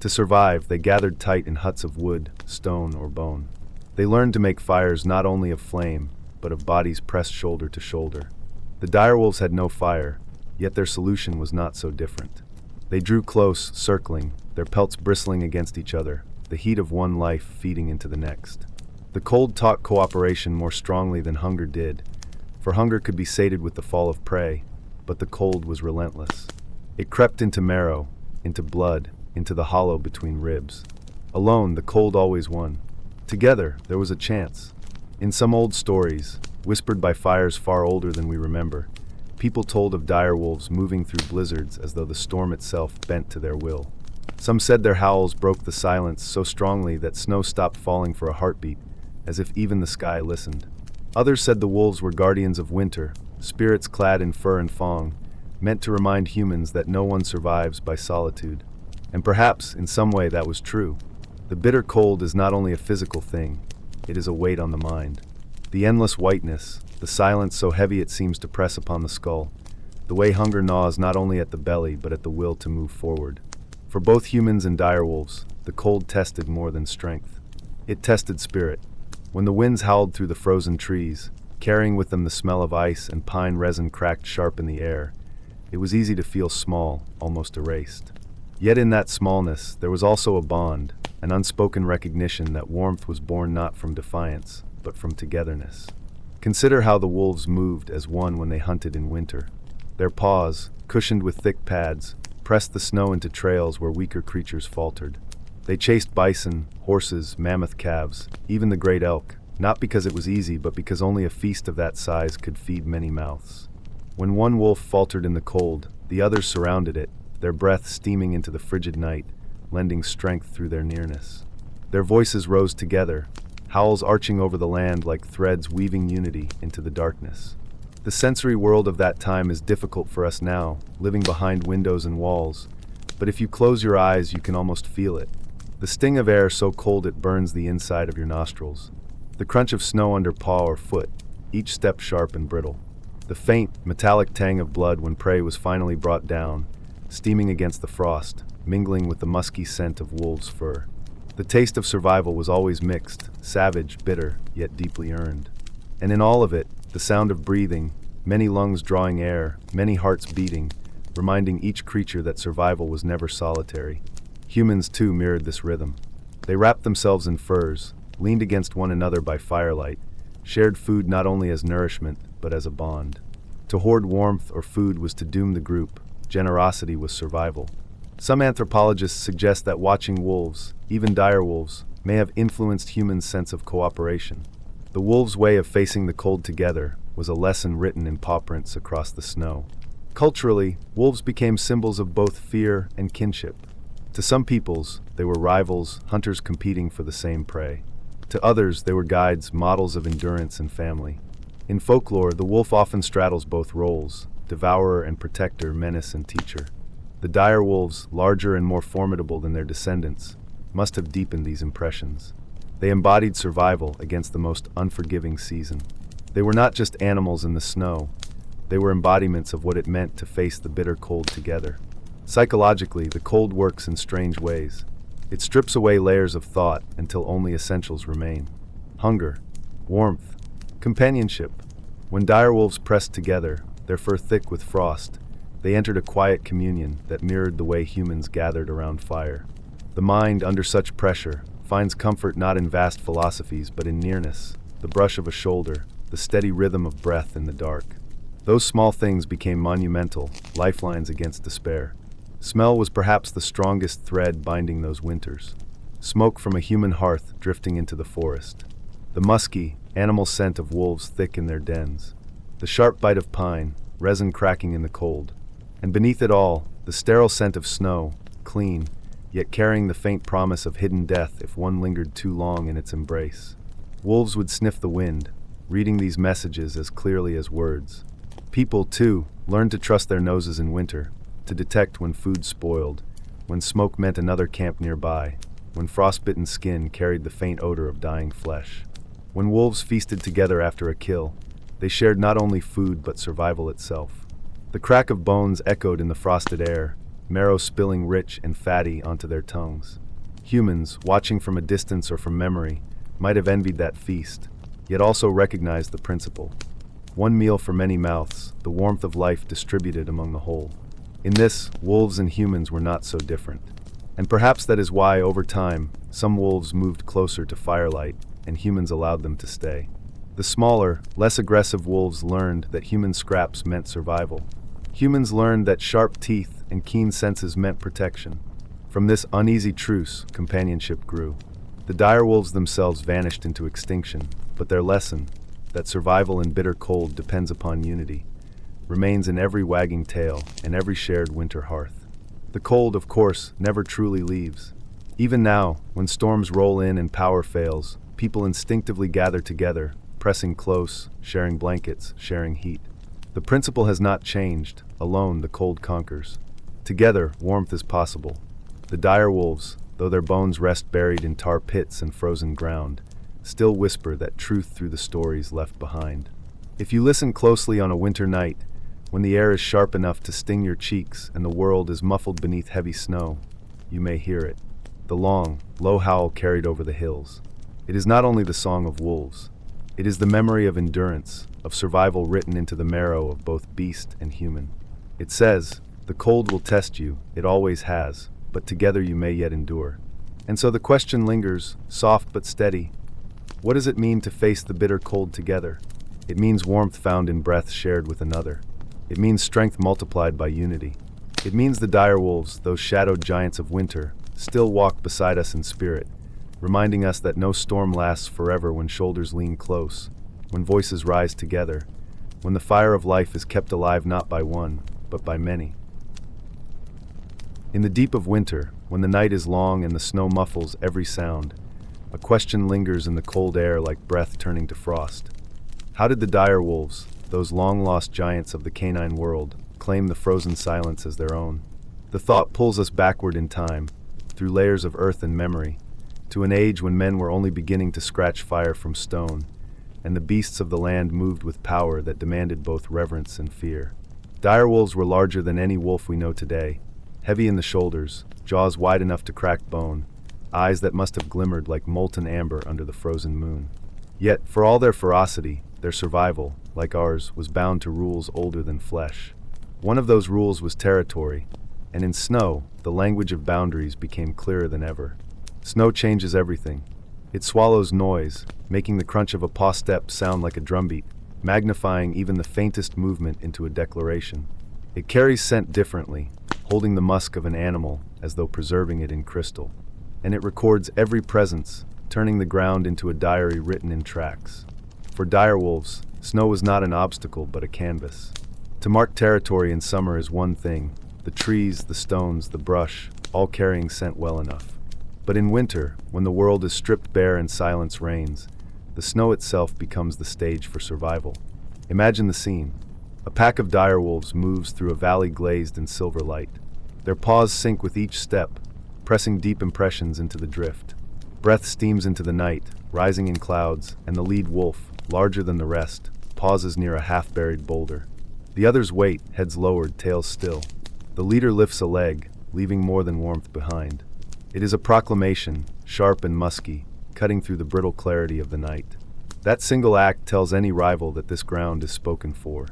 To survive, they gathered tight in huts of wood, stone, or bone. They learned to make fires not only of flame, but of bodies pressed shoulder to shoulder. The direwolves had no fire, yet their solution was not so different. They drew close, circling, their pelts bristling against each other, the heat of one life feeding into the next. The cold taught cooperation more strongly than hunger did, for hunger could be sated with the fall of prey, but the cold was relentless. It crept into marrow, into blood, into the hollow between ribs. Alone, the cold always won. Together, there was a chance. In some old stories, whispered by fires far older than we remember, people told of direwolves moving through blizzards as though the storm itself bent to their will. Some said their howls broke the silence so strongly that snow stopped falling for a heartbeat, as if even the sky listened. Others said the wolves were guardians of winter, spirits clad in fur and thong, meant to remind humans that no one survives by solitude. And perhaps, in some way, that was true. The bitter cold is not only a physical thing, it is a weight on the mind. The endless whiteness, the silence so heavy it seems to press upon the skull, the way hunger gnaws not only at the belly but at the will to move forward. For both humans and direwolves, the cold tested more than strength. It tested spirit. When the winds howled through the frozen trees, carrying with them the smell of ice and pine resin cracked sharp in the air, it was easy to feel small, almost erased. Yet in that smallness, there was also a bond, an unspoken recognition that warmth was born not from defiance, but from togetherness. Consider how the wolves moved as one when they hunted in winter. Their paws, cushioned with thick pads, pressed the snow into trails where weaker creatures faltered. They chased bison, horses, mammoth calves, even the great elk, not because it was easy, but because only a feast of that size could feed many mouths. When one wolf faltered in the cold, the others surrounded it, their breath steaming into the frigid night, lending strength through their nearness. Their voices rose together, howls arching over the land like threads weaving unity into the darkness. The sensory world of that time is difficult for us now, living behind windows and walls, but if you close your eyes, you can almost feel it. The sting of air so cold it burns the inside of your nostrils. The crunch of snow under paw or foot, each step sharp and brittle. The faint, metallic tang of blood when prey was finally brought down, steaming against the frost, mingling with the musky scent of wolves' fur. The taste of survival was always mixed, savage, bitter, yet deeply earned. And in all of it, the sound of breathing, many lungs drawing air, many hearts beating, reminding each creature that survival was never solitary. Humans, too, mirrored this rhythm. They wrapped themselves in furs, leaned against one another by firelight, shared food not only as nourishment, but as a bond. To hoard warmth or food was to doom the group. Generosity was survival. Some anthropologists suggest that watching wolves, even direwolves, may have influenced humans' sense of cooperation. The wolves' way of facing the cold together was a lesson written in paw prints across the snow. Culturally, wolves became symbols of both fear and kinship. To some peoples, they were rivals, hunters competing for the same prey. To others, they were guides, models of endurance and family. In folklore, the wolf often straddles both roles, devourer and protector, menace and teacher. The direwolves, larger and more formidable than their descendants, must have deepened these impressions. They embodied survival against the most unforgiving season. They were not just animals in the snow, they were embodiments of what it meant to face the bitter cold together. Psychologically, the cold works in strange ways. It strips away layers of thought until only essentials remain. Hunger, warmth, companionship. When direwolves pressed together, their fur thick with frost, They entered a quiet communion that mirrored the way humans gathered around fire. The mind, under such pressure, finds comfort not in vast philosophies but in nearness, the brush of a shoulder, the steady rhythm of breath in the dark. Those small things became monumental, lifelines against despair. Smell was perhaps the strongest thread binding those winters. Smoke from a human hearth drifting into the forest. The musky, animal scent of wolves thick in their dens. The sharp bite of pine, resin cracking in the cold. And beneath it all, the sterile scent of snow, clean, yet carrying the faint promise of hidden death if one lingered too long in its embrace. Wolves would sniff the wind, reading these messages as clearly as words. People, too, learned to trust their noses in winter, to detect when food spoiled, when smoke meant another camp nearby, when frostbitten skin carried the faint odor of dying flesh. When wolves feasted together after a kill, they shared not only food but survival itself. The crack of bones echoed in the frosted air, marrow spilling rich and fatty onto their tongues. Humans, watching from a distance or from memory, might have envied that feast, yet also recognized the principle. One meal for many mouths, the warmth of life distributed among the whole. In this, wolves and humans were not so different. And perhaps that is why, over time, some wolves moved closer to firelight, and humans allowed them to stay. The smaller, less aggressive wolves learned that human scraps meant survival. Humans learned that sharp teeth and keen senses meant protection. From this uneasy truce, companionship grew. The direwolves themselves vanished into extinction, but their lesson, that survival in bitter cold depends upon unity, remains in every wagging tail and every shared winter hearth. The cold, of course, never truly leaves. Even now, when storms roll in and power fails, people instinctively gather together, pressing close, sharing blankets, sharing heat. The principle has not changed. Alone, the cold conquers. Together, warmth is possible. The direwolves, though their bones rest buried in tar pits and frozen ground, still whisper that truth through the stories left behind. If you listen closely on a winter night, when the air is sharp enough to sting your cheeks and the world is muffled beneath heavy snow, you may hear it. The long, low howl carried over the hills. It is not only the song of wolves. It is the memory of endurance, of survival written into the marrow of both beast and human. It says, the cold will test you, it always has, but together you may yet endure. And so the question lingers, soft but steady. What does it mean to face the bitter cold together? It means warmth found in breath shared with another. It means strength multiplied by unity. It means the direwolves, those shadowed giants of winter, still walk beside us in spirit, reminding us that no storm lasts forever when shoulders lean close, when voices rise together, when the fire of life is kept alive not by one, but by many. In the deep of winter, when the night is long and the snow muffles every sound, a question lingers in the cold air like breath turning to frost. How did the direwolves, those long-lost giants of the canine world, claim the frozen silence as their own? The thought pulls us backward in time, through layers of earth and memory, to an age when men were only beginning to scratch fire from stone, and the beasts of the land moved with power that demanded both reverence and fear. Direwolves were larger than any wolf we know today, heavy in the shoulders, jaws wide enough to crack bone, eyes that must have glimmered like molten amber under the frozen moon. Yet, for all their ferocity, their survival, like ours, was bound to rules older than flesh. One of those rules was territory, and in snow, the language of boundaries became clearer than ever. Snow changes everything. It swallows noise, making the crunch of a paw step sound like a drumbeat, magnifying even the faintest movement into a declaration. It carries scent differently, holding the musk of an animal as though preserving it in crystal. And it records every presence, turning the ground into a diary written in tracks. For direwolves, snow was not an obstacle but a canvas. To mark territory in summer is one thing, the trees, the stones, the brush, all carrying scent well enough. But in winter, when the world is stripped bare and silence reigns, the snow itself becomes the stage for survival. Imagine the scene. A pack of direwolves moves through a valley glazed in silver light. Their paws sink with each step, pressing deep impressions into the drift. Breath steams into the night, rising in clouds, and the lead wolf, larger than the rest, pauses near a half-buried boulder. The others wait, heads lowered, tails still. The leader lifts a leg, leaving more than warmth behind. It is a proclamation, sharp and musky, cutting through the brittle clarity of the night. That single act tells any rival that this ground is spoken for.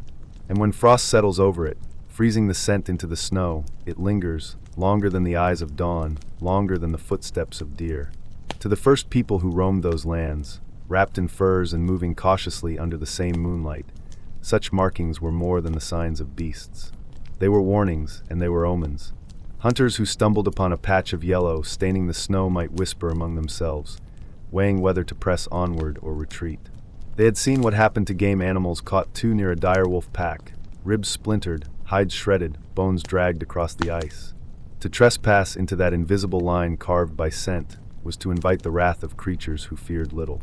And when frost settles over it, freezing the scent into the snow. It lingers, longer than the eyes of dawn, longer than the footsteps of deer. To the first people who roamed those lands, wrapped in furs and moving cautiously under the same moonlight, such markings were more than the signs of beasts. They were warnings, and they were omens. Hunters who stumbled upon a patch of yellow staining the snow might whisper among themselves, weighing whether to press onward or retreat. They had seen what happened to game animals caught too near a direwolf pack, ribs splintered, hides shredded, bones dragged across the ice. To trespass into that invisible line carved by scent was to invite the wrath of creatures who feared little.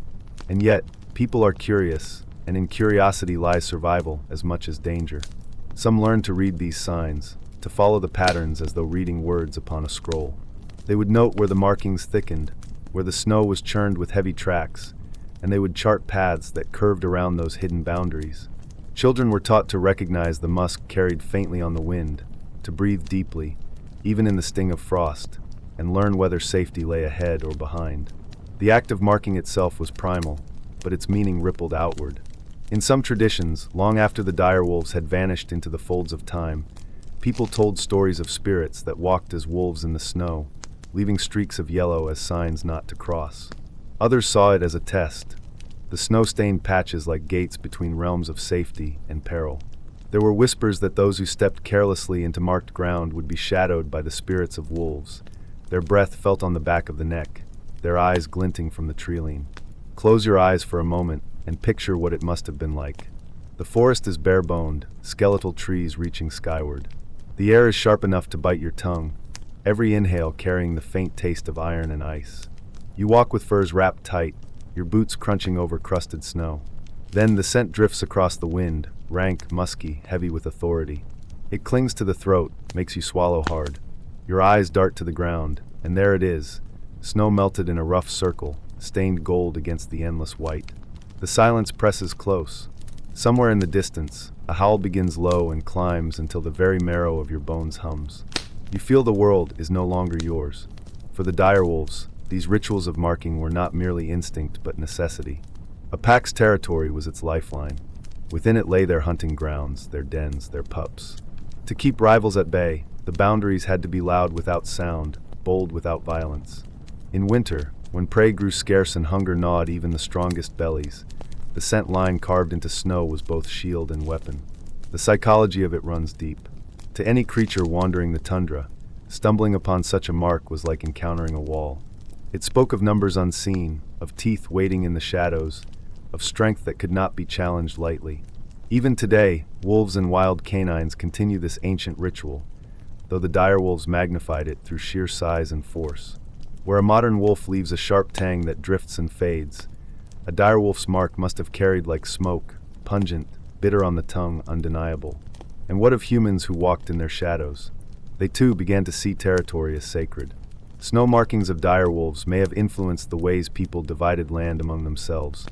And yet, people are curious, and in curiosity lies survival as much as danger. Some learned to read these signs, to follow the patterns as though reading words upon a scroll. They would note where the markings thickened, where the snow was churned with heavy tracks, and they would chart paths that curved around those hidden boundaries. Children were taught to recognize the musk carried faintly on the wind, to breathe deeply, even in the sting of frost, and learn whether safety lay ahead or behind. The act of marking itself was primal, but its meaning rippled outward. In some traditions, long after the direwolves had vanished into the folds of time, people told stories of spirits that walked as wolves in the snow, leaving streaks of yellow as signs not to cross. Others saw it as a test, the snow-stained patches like gates between realms of safety and peril. There were whispers that those who stepped carelessly into marked ground would be shadowed by the spirits of wolves, their breath felt on the back of the neck, their eyes glinting from the treeline. Close your eyes for a moment and picture what it must have been like. The forest is bare-boned, skeletal trees reaching skyward. The air is sharp enough to bite your tongue, every inhale carrying the faint taste of iron and ice. You walk with furs wrapped tight, your boots crunching over crusted snow. Then the scent drifts across the wind, rank, musky, heavy with authority. It clings to the throat, makes you swallow hard. Your eyes dart to the ground, and there it is, snow melted in a rough circle, stained gold against the endless white. The silence presses close. Somewhere in the distance, a howl begins low and climbs until the very marrow of your bones hums. You feel the world is no longer yours. For the direwolves, these rituals of marking were not merely instinct but necessity. A pack's territory was its lifeline. Within it lay their hunting grounds, their dens, their pups. To keep rivals at bay, the boundaries had to be loud without sound, bold without violence. In winter, when prey grew scarce and hunger gnawed even the strongest bellies, the scent line carved into snow was both shield and weapon. The psychology of it runs deep. To any creature wandering the tundra, stumbling upon such a mark was like encountering a wall. It spoke of numbers unseen, of teeth waiting in the shadows, of strength that could not be challenged lightly. Even today, wolves and wild canines continue this ancient ritual, though the direwolves magnified it through sheer size and force. Where a modern wolf leaves a sharp tang that drifts and fades, a direwolf's mark must have carried like smoke, pungent, bitter on the tongue, undeniable. And what of humans who walked in their shadows? They too began to see territory as sacred. Snow markings of direwolves may have influenced the ways people divided land among themselves,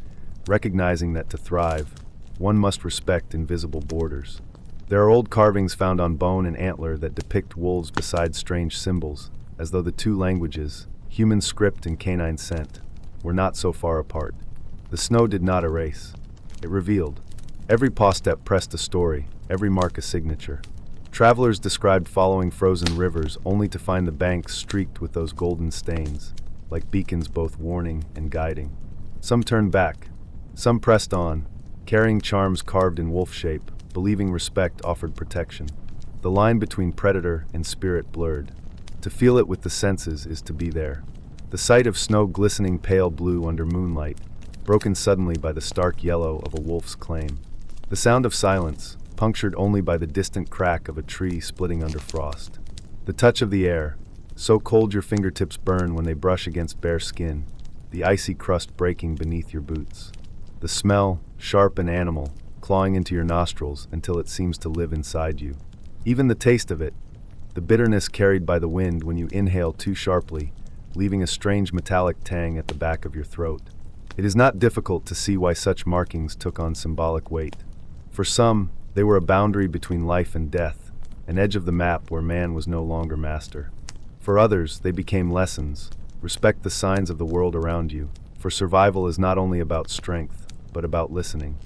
recognizing that to thrive, one must respect invisible borders. There are old carvings found on bone and antler that depict wolves beside strange symbols, as though the two languages, human script and canine scent, were not so far apart. The snow did not erase. It revealed. Every paw step pressed a story, every mark a signature. Travelers described following frozen rivers only to find the banks streaked with those golden stains, like beacons both warning and guiding. Some turned back. Some pressed on, carrying charms carved in wolf shape, believing respect offered protection. The line between predator and spirit blurred. To feel it with the senses is to be there. The sight of snow glistening pale blue under moonlight, broken suddenly by the stark yellow of a wolf's claim. The sound of silence, punctured only by the distant crack of a tree splitting under frost. The touch of the air, so cold your fingertips burn when they brush against bare skin, the icy crust breaking beneath your boots. The smell, sharp and animal, clawing into your nostrils until it seems to live inside you. Even the taste of it, the bitterness carried by the wind when you inhale too sharply, leaving a strange metallic tang at the back of your throat. It is not difficult to see why such markings took on symbolic weight. For some, they were a boundary between life and death, an edge of the map where man was no longer master. For others, they became lessons. Respect the signs of the world around you, for survival is not only about strength, but about listening.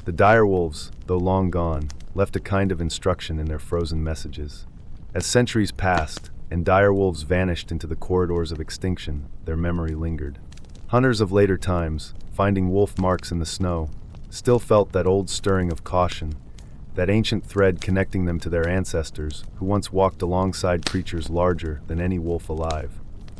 The direwolves, though long gone, left a kind of instruction in their frozen messages. As centuries passed, and direwolves vanished into the corridors of extinction, their memory lingered. Hunters of later times, finding wolf marks in the snow, still felt that old stirring of caution, that ancient thread connecting them to their ancestors, who once walked alongside creatures larger than any wolf alive.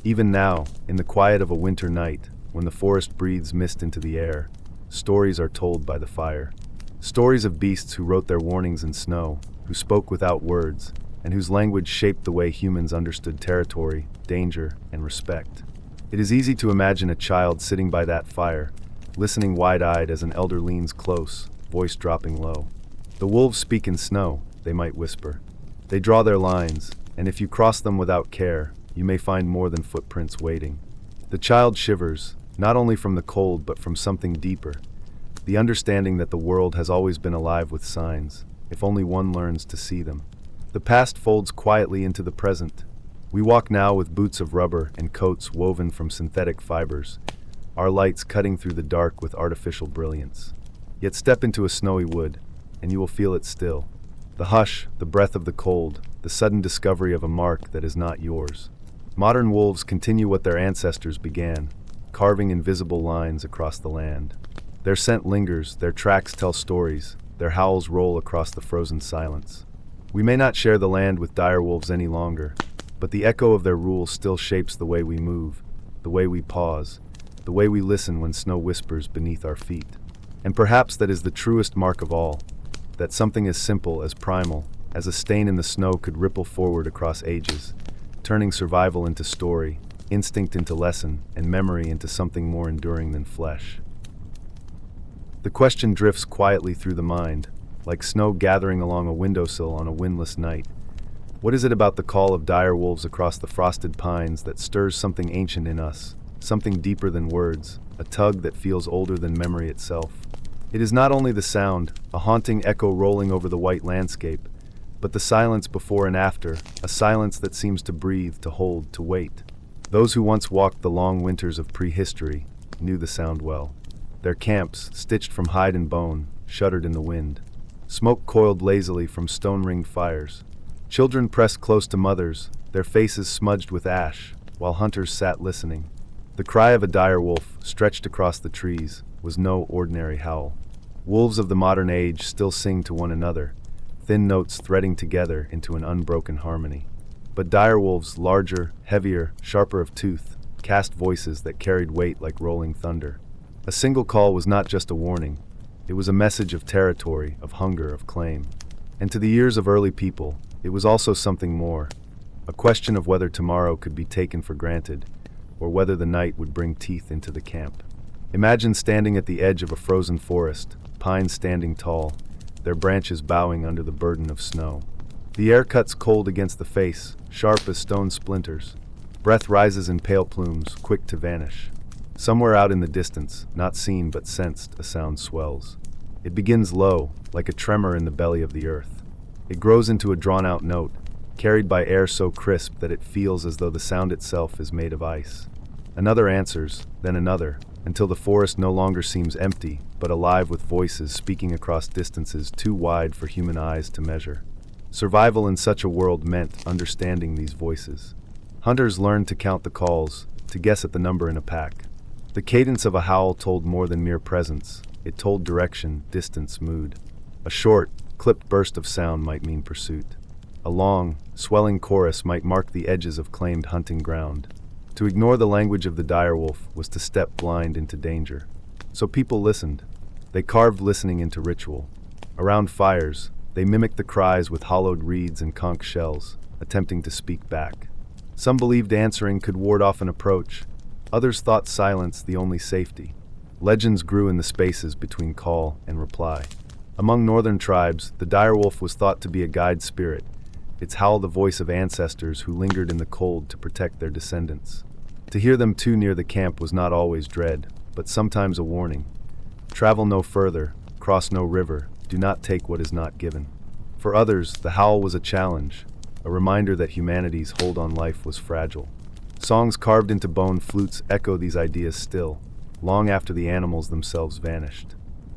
Even now, in the quiet of a winter night, when the forest breathes mist into the air, stories are told by the fire. Stories of beasts who wrote their warnings in snow, who spoke without words, and whose language shaped the way humans understood territory, danger, and respect. It is easy to imagine a child sitting by that fire, listening wide-eyed as an elder leans close, voice dropping low. "The wolves speak in snow," they might whisper. "They draw their lines, and if you cross them without care, you may find more than footprints waiting." The child shivers, not only from the cold but from something deeper, the understanding that the world has always been alive with signs, if only one learns to see them. The past folds quietly into the present. We walk now with boots of rubber and coats woven from synthetic fibers, our lights cutting through the dark with artificial brilliance. Yet step into a snowy wood, and you will feel it still. The hush, the breath of the cold, the sudden discovery of a mark that is not yours. Modern wolves continue what their ancestors began, carving invisible lines across the land. Their scent lingers, their tracks tell stories, their howls roll across the frozen silence. We may not share the land with direwolves any longer, but the echo of their rule still shapes the way we move, the way we pause, the way we listen when snow whispers beneath our feet. And perhaps that is the truest mark of all, that something as simple, as primal, as a stain in the snow could ripple forward across ages, turning survival into story, instinct into lesson, and memory into something more enduring than flesh. The question drifts quietly through the mind, like snow gathering along a windowsill on a windless night. What is it about the call of direwolves across the frosted pines that stirs something ancient in us, something deeper than words, a tug that feels older than memory itself? It is not only the sound, a haunting echo rolling over the white landscape, but the silence before and after, a silence that seems to breathe, to hold, to wait. Those who once walked the long winters of prehistory knew the sound well. Their camps, stitched from hide and bone, shuddered in the wind. Smoke coiled lazily from stone-ringed fires. Children pressed close to mothers, their faces smudged with ash, while hunters sat listening. The cry of a direwolf, stretched across the trees, was no ordinary howl. Wolves of the modern age still sing to one another, thin notes threading together into an unbroken harmony. But direwolves, larger, heavier, sharper of tooth, cast voices that carried weight like rolling thunder. A single call was not just a warning. It was a message of territory, of hunger, of claim. And to the ears of early people, it was also something more, a question of whether tomorrow could be taken for granted, or whether the night would bring teeth into the camp. Imagine standing at the edge of a frozen forest, pines standing tall, their branches bowing under the burden of snow. The air cuts cold against the face, sharp as stone splinters. Breath rises in pale plumes, quick to vanish. Somewhere out in the distance, not seen but sensed, a sound swells. It begins low, like a tremor in the belly of the earth. It grows into a drawn-out note, carried by air so crisp that it feels as though the sound itself is made of ice. Another answers, then another, until the forest no longer seems empty, but alive with voices speaking across distances too wide for human eyes to measure. Survival in such a world meant understanding these voices. Hunters learned to count the calls, to guess at the number in a pack. The cadence of a howl told more than mere presence. It told direction, distance, mood. A short, clipped burst of sound might mean pursuit. A long, swelling chorus might mark the edges of claimed hunting ground. To ignore the language of the direwolf was to step blind into danger. So people listened. They carved listening into ritual. Around fires, they mimicked the cries with hollowed reeds and conch shells, attempting to speak back. Some believed answering could ward off an approach. Others thought silence the only safety. Legends grew in the spaces between call and reply. Among northern tribes, the direwolf was thought to be a guide spirit, its howl the voice of ancestors who lingered in the cold to protect their descendants. To hear them too near the camp was not always dread, but sometimes a warning. Travel no further, cross no river, do not take what is not given. For others, the howl was a challenge, a reminder that humanity's hold on life was fragile. Songs carved into bone flutes echo these ideas still, long after the animals themselves vanished.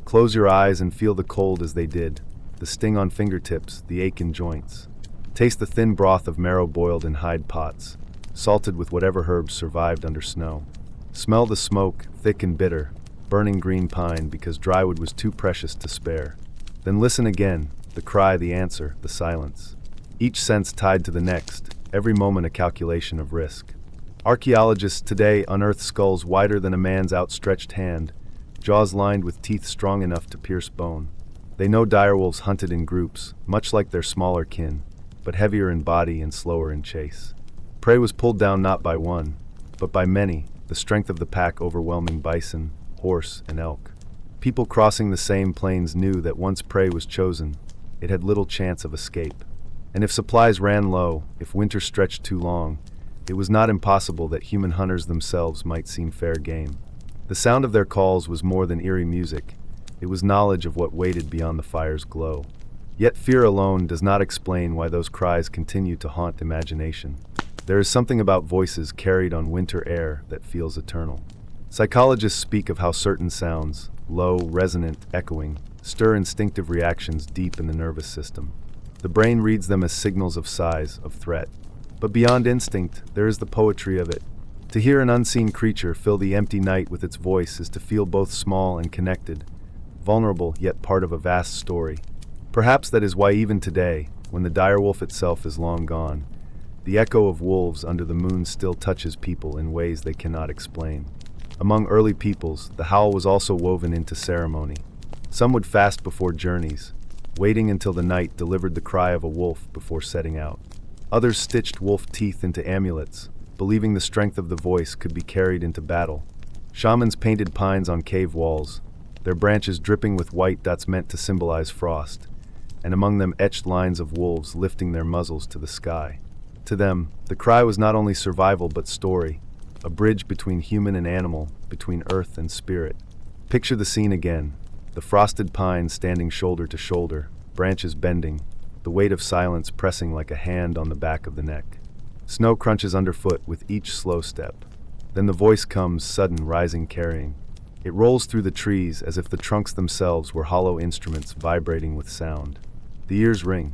Close your eyes and feel the cold as they did, the sting on fingertips, the ache in joints. Taste the thin broth of marrow boiled in hide pots, salted with whatever herbs survived under snow. Smell the smoke, thick and bitter, burning green pine because drywood was too precious to spare. Then listen again, the cry, the answer, the silence. Each sense tied to the next, every moment a calculation of risk. Archaeologists today unearth skulls wider than a man's outstretched hand, jaws lined with teeth strong enough to pierce bone. They know direwolves hunted in groups, much like their smaller kin, but heavier in body and slower in chase. Prey was pulled down not by one, but by many, the strength of the pack overwhelming bison, horse, and elk. People crossing the same plains knew that once prey was chosen, it had little chance of escape. And if supplies ran low, if winter stretched too long, it was not impossible that human hunters themselves might seem fair game. The sound of their calls was more than eerie music. It was knowledge of what waited beyond the fire's glow. Yet fear alone does not explain why those cries continue to haunt imagination. There is something about voices carried on winter air that feels eternal. Psychologists speak of how certain sounds, low, resonant, echoing, stir instinctive reactions deep in the nervous system. The brain reads them as signals of size, of threat. But beyond instinct, there is the poetry of it. To hear an unseen creature fill the empty night with its voice is to feel both small and connected, vulnerable yet part of a vast story. Perhaps that is why even today, when the direwolf itself is long gone, the echo of wolves under the moon still touches people in ways they cannot explain. Among early peoples, the howl was also woven into ceremony. Some would fast before journeys, waiting until the night delivered the cry of a wolf before setting out. Others stitched wolf teeth into amulets, believing the strength of the voice could be carried into battle. Shamans painted pines on cave walls, their branches dripping with white dots meant to symbolize frost, and among them etched lines of wolves lifting their muzzles to the sky. To them, the cry was not only survival but story, a bridge between human and animal, between earth and spirit. Picture the scene again, the frosted pines standing shoulder to shoulder, branches bending, the weight of silence pressing like a hand on the back of the neck. Snow crunches underfoot with each slow step. Then the voice comes, sudden, rising, carrying. It rolls through the trees as if the trunks themselves were hollow instruments vibrating with sound. The ears ring.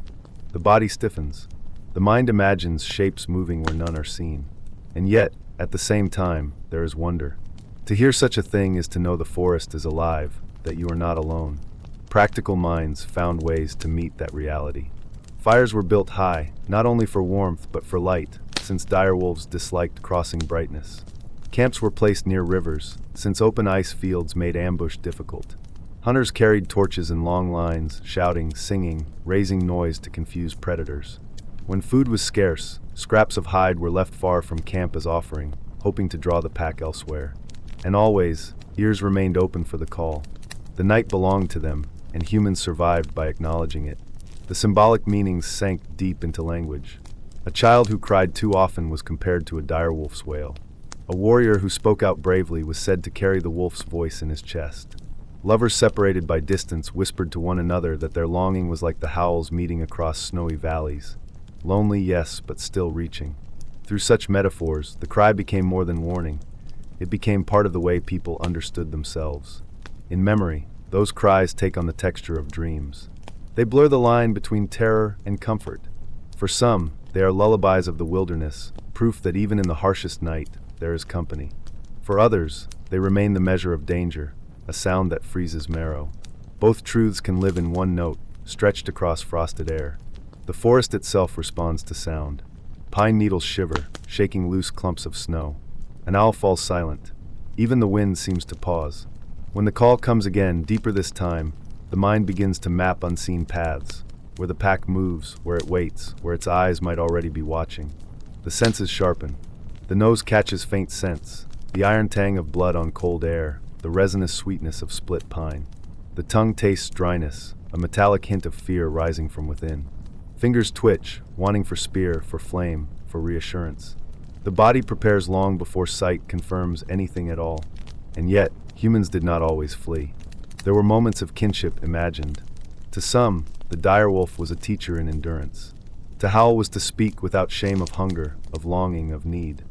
The body stiffens. The mind imagines shapes moving where none are seen. And yet, at the same time, there is wonder. To hear such a thing is to know the forest is alive, that you are not alone. Practical minds found ways to meet that reality. Fires were built high, not only for warmth but for light, since direwolves disliked crossing brightness. Camps were placed near rivers, since open ice fields made ambush difficult. Hunters carried torches in long lines, shouting, singing, raising noise to confuse predators. When food was scarce, scraps of hide were left far from camp as offering, hoping to draw the pack elsewhere. And always, ears remained open for the call. The night belonged to them, and humans survived by acknowledging it. The symbolic meanings sank deep into language. A child who cried too often was compared to a direwolf's wail. A warrior who spoke out bravely was said to carry the wolf's voice in his chest. Lovers separated by distance whispered to one another that their longing was like the howls meeting across snowy valleys. Lonely, yes, but still reaching. Through such metaphors, the cry became more than warning. It became part of the way people understood themselves. In memory, those cries take on the texture of dreams. They blur the line between terror and comfort. For some, they are lullabies of the wilderness, proof that even in the harshest night, there is company. For others, they remain the measure of danger, a sound that freezes marrow. Both truths can live in one note, stretched across frosted air. The forest itself responds to sound. Pine needles shiver, shaking loose clumps of snow. An owl falls silent. Even the wind seems to pause. When the call comes again, deeper this time, the mind begins to map unseen paths, where the pack moves, where it waits, where its eyes might already be watching. The senses sharpen. The nose catches faint scents, the iron tang of blood on cold air, the resinous sweetness of split pine. The tongue tastes dryness, a metallic hint of fear rising from within. Fingers twitch, wanting for spear, for flame, for reassurance. The body prepares long before sight confirms anything at all. And yet, humans did not always flee. There were moments of kinship imagined. To some, the direwolf was a teacher in endurance. To howl was to speak without shame of hunger, of longing, of need.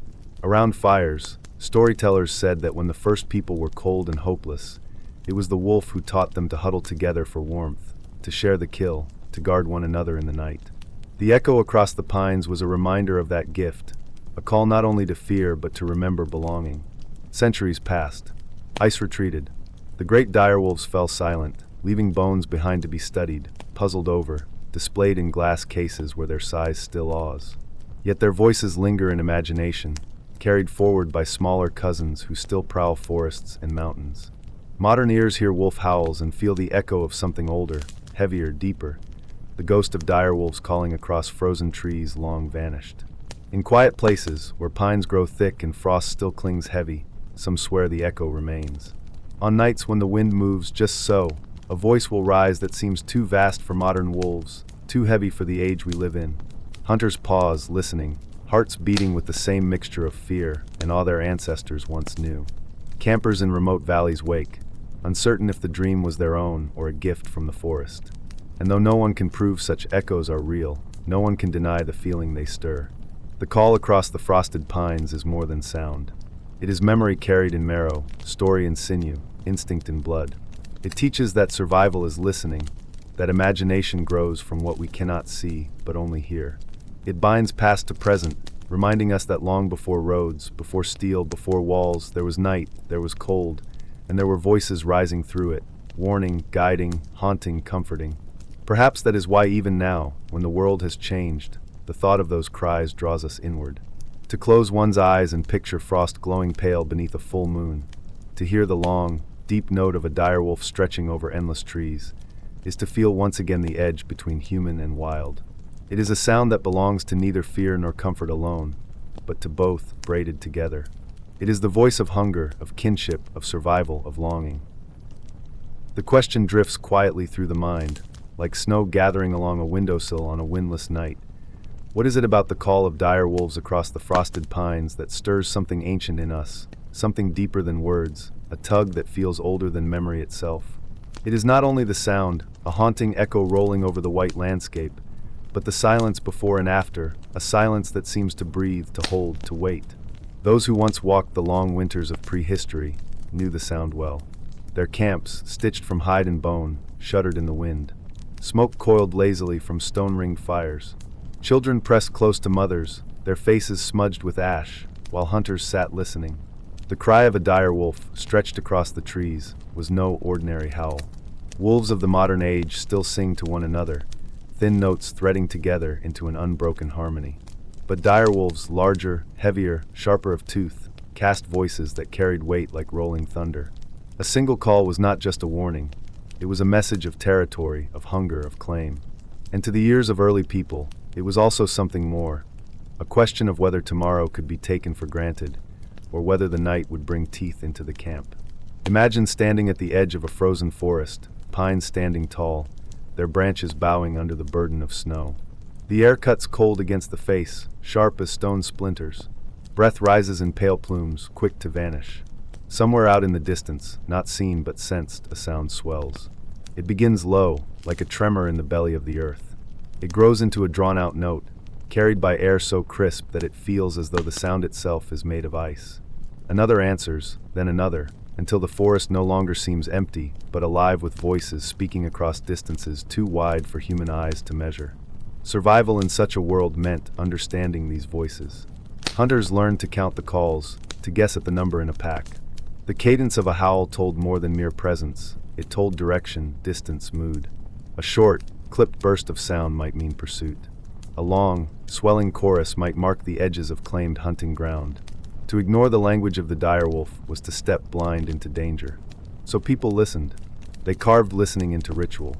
Around fires, storytellers said that when the first people were cold and hopeless, It was the wolf who taught them to huddle together for warmth, to share the kill, to guard one another in the night. The echo across the pines was a reminder of that gift, a call not only to fear but to remember belonging. Centuries passed. Ice retreated. The great direwolves fell silent, leaving bones behind to be studied, puzzled over, displayed in glass cases where their size still awes. Yet their voices linger in imagination, carried forward by smaller cousins who still prowl forests and mountains. Modern ears hear wolf howls and feel the echo of something older, heavier, deeper, the ghost of direwolves calling across frozen trees long vanished. In quiet places, where pines grow thick and frost still clings heavy, some swear the echo remains. On nights when the wind moves just so, a voice will rise that seems too vast for modern wolves, too heavy for the age we live in. Hunters pause, listening, hearts beating with the same mixture of fear and awe their ancestors once knew. Campers in remote valleys wake, uncertain if the dream was their own or a gift from the forest. And though no one can prove such echoes are real, no one can deny the feeling they stir. The call across the frosted pines is more than sound. It is memory carried in marrow, story in sinew, instinct in blood. It teaches that survival is listening, that imagination grows from what we cannot see but only hear. It binds past to present, reminding us that long before roads, before steel, before walls, there was night, there was cold, and there were voices rising through it, warning, guiding, haunting, comforting. Perhaps that is why even now, when the world has changed, the thought of those cries draws us inward. To close one's eyes and picture frost glowing pale beneath a full moon, to hear the long, deep note of a direwolf stretching over endless trees, is to feel once again the edge between human and wild. It is a sound that belongs to neither fear nor comfort alone, but to both, braided together. It is the voice of hunger, of kinship, of survival, of longing. The question drifts quietly through the mind, like snow gathering along a windowsill on a windless night. What is it about the call of direwolves across the frosted pines that stirs something ancient in us, something deeper than words, a tug that feels older than memory itself? It is not only the sound, a haunting echo rolling over the white landscape, but the silence before and after, a silence that seems to breathe, to hold, to wait. Those who once walked the long winters of prehistory knew the sound well. Their camps, stitched from hide and bone, shuddered in the wind. Smoke coiled lazily from stone-ringed fires. Children pressed close to mothers, their faces smudged with ash, while hunters sat listening. The cry of a direwolf, stretched across the trees, was no ordinary howl. Wolves of the modern age still sing to one another, thin notes threading together into an unbroken harmony. But direwolves, larger, heavier, sharper of tooth, cast voices that carried weight like rolling thunder. A single call was not just a warning. It was a message of territory, of hunger, of claim. And to the ears of early people, it was also something more, a question of whether tomorrow could be taken for granted, or whether the night would bring teeth into the camp. Imagine standing at the edge of a frozen forest, pines standing tall, their branches bowing under the burden of snow. The air cuts cold against the face, sharp as stone splinters. Breath rises in pale plumes, quick to vanish. Somewhere out in the distance, not seen but sensed, a sound swells. It begins low, like a tremor in the belly of the earth. It grows into a drawn-out note, carried by air so crisp that it feels as though the sound itself is made of ice. Another answers, then another, until the forest no longer seems empty, but alive with voices speaking across distances too wide for human eyes to measure. Survival in such a world meant understanding these voices. Hunters learned to count the calls, to guess at the number in a pack. The cadence of a howl told more than mere presence. It told direction, distance, mood. A short, clipped burst of sound might mean pursuit. A long, swelling chorus might mark the edges of claimed hunting ground. To ignore the language of the direwolf was to step blind into danger. So people listened. They carved listening into ritual.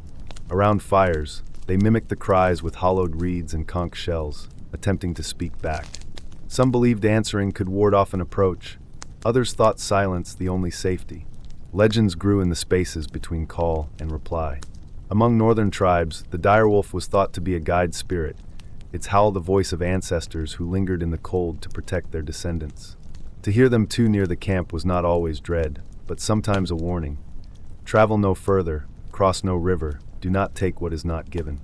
Around fires, they mimicked the cries with hollowed reeds and conch shells, attempting to speak back. Some believed answering could ward off an approach. Others thought silence the only safety. Legends grew in the spaces between call and reply. Among northern tribes, the direwolf was thought to be a guide spirit, its howl the voice of ancestors who lingered in the cold to protect their descendants. To hear them too near the camp was not always dread, but sometimes a warning. Travel no further, cross no river, do not take what is not given.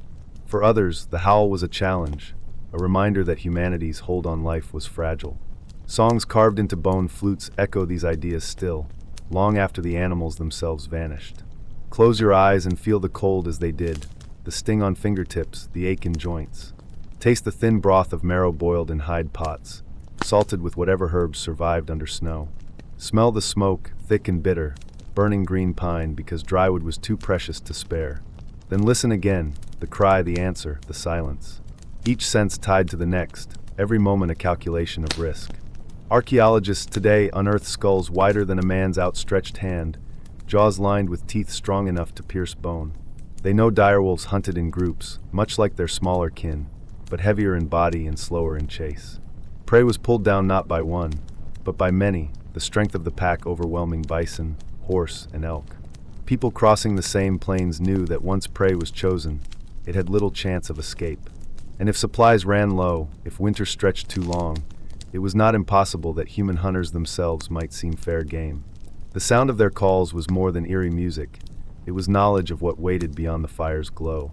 For others, the howl was a challenge, a reminder that humanity's hold on life was fragile. Songs carved into bone flutes echo these ideas still. long after the animals themselves vanished. Close your eyes and feel the cold as they did, the sting on fingertips, the ache in joints. Taste the thin broth of marrow boiled in hide pots, salted with whatever herbs survived under snow. Smell the smoke, thick and bitter, burning green pine because drywood was too precious to spare. Then listen again, the cry, the answer, the silence. Each sense tied to the next, every moment a calculation of risk. Archaeologists today unearth skulls wider than a man's outstretched hand, jaws lined with teeth strong enough to pierce bone. They know direwolves hunted in groups, much like their smaller kin, but heavier in body and slower in chase. Prey was pulled down not by one, but by many, the strength of the pack overwhelming bison, horse, and elk. People crossing the same plains knew that once prey was chosen, it had little chance of escape. And if supplies ran low, if winter stretched too long, it was not impossible that human hunters themselves might seem fair game. The sound of their calls was more than eerie music. It was knowledge of what waited beyond the fire's glow.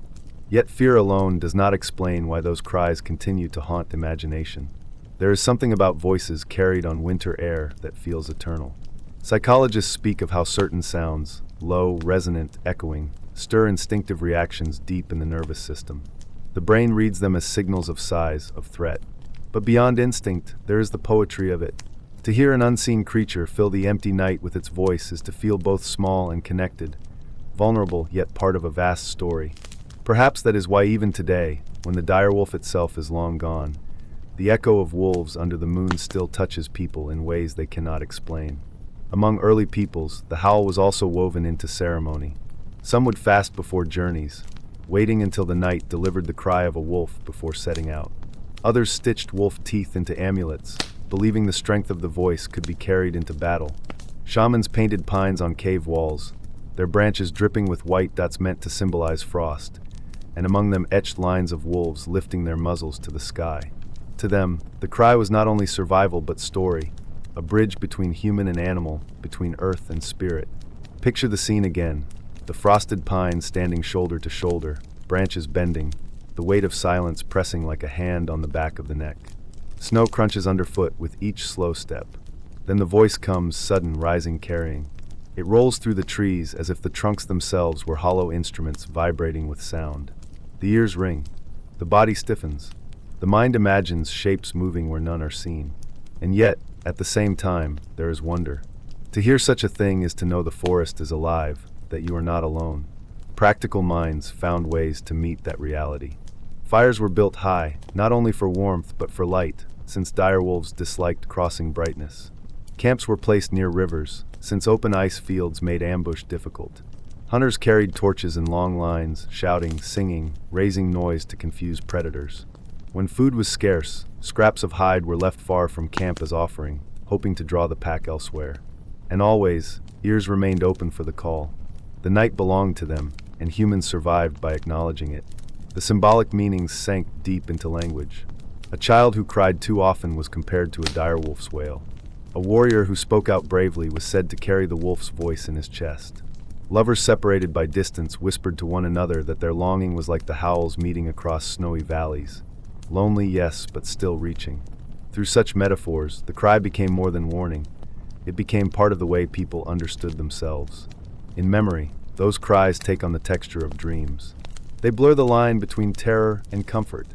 Yet fear alone does not explain why those cries continue to haunt imagination. There is something about voices carried on winter air that feels eternal. Psychologists speak of how certain sounds, low, resonant, echoing, stir instinctive reactions deep in the nervous system. The brain reads them as signals of size, of threat. But beyond instinct, there is the poetry of it. To hear an unseen creature fill the empty night with its voice is to feel both small and connected, vulnerable yet part of a vast story. Perhaps that is why even today, when the direwolf itself is long gone, the echo of wolves under the moon still touches people in ways they cannot explain. Among early peoples, the howl was also woven into ceremony. Some would fast before journeys, waiting until the night delivered the cry of a wolf before setting out. Others stitched wolf teeth into amulets, believing the strength of the voice could be carried into battle. Shamans painted pines on cave walls, their branches dripping with white dots meant to symbolize frost, and among them etched lines of wolves lifting their muzzles to the sky. To them, the cry was not only survival but story, a bridge between human and animal, between earth and spirit. Picture the scene again, the frosted pines standing shoulder to shoulder, branches bending, the weight of silence pressing like a hand on the back of the neck. Snow crunches underfoot with each slow step. Then the voice comes, sudden, rising, carrying. It rolls through the trees as if the trunks themselves were hollow instruments vibrating with sound. The ears ring. The body stiffens. The mind imagines shapes moving where none are seen. And yet, at the same time, there is wonder. To hear such a thing is to know the forest is alive, that you are not alone. Practical minds found ways to meet that reality. Fires were built high, not only for warmth but for light, since direwolves disliked crossing brightness. Camps were placed near rivers, since open ice fields made ambush difficult. Hunters carried torches in long lines, shouting, singing, raising noise to confuse predators. When food was scarce, scraps of hide were left far from camp as offering, hoping to draw the pack elsewhere. And always, ears remained open for the call. The night belonged to them, and humans survived by acknowledging it. The symbolic meanings sank deep into language. A child who cried too often was compared to a direwolf's wail. A warrior who spoke out bravely was said to carry the wolf's voice in his chest. Lovers separated by distance whispered to one another that their longing was like the howls meeting across snowy valleys. Lonely, yes, but still reaching. Through such metaphors, the cry became more than warning. It became part of the way people understood themselves. In memory, those cries take on the texture of dreams. They blur the line between terror and comfort.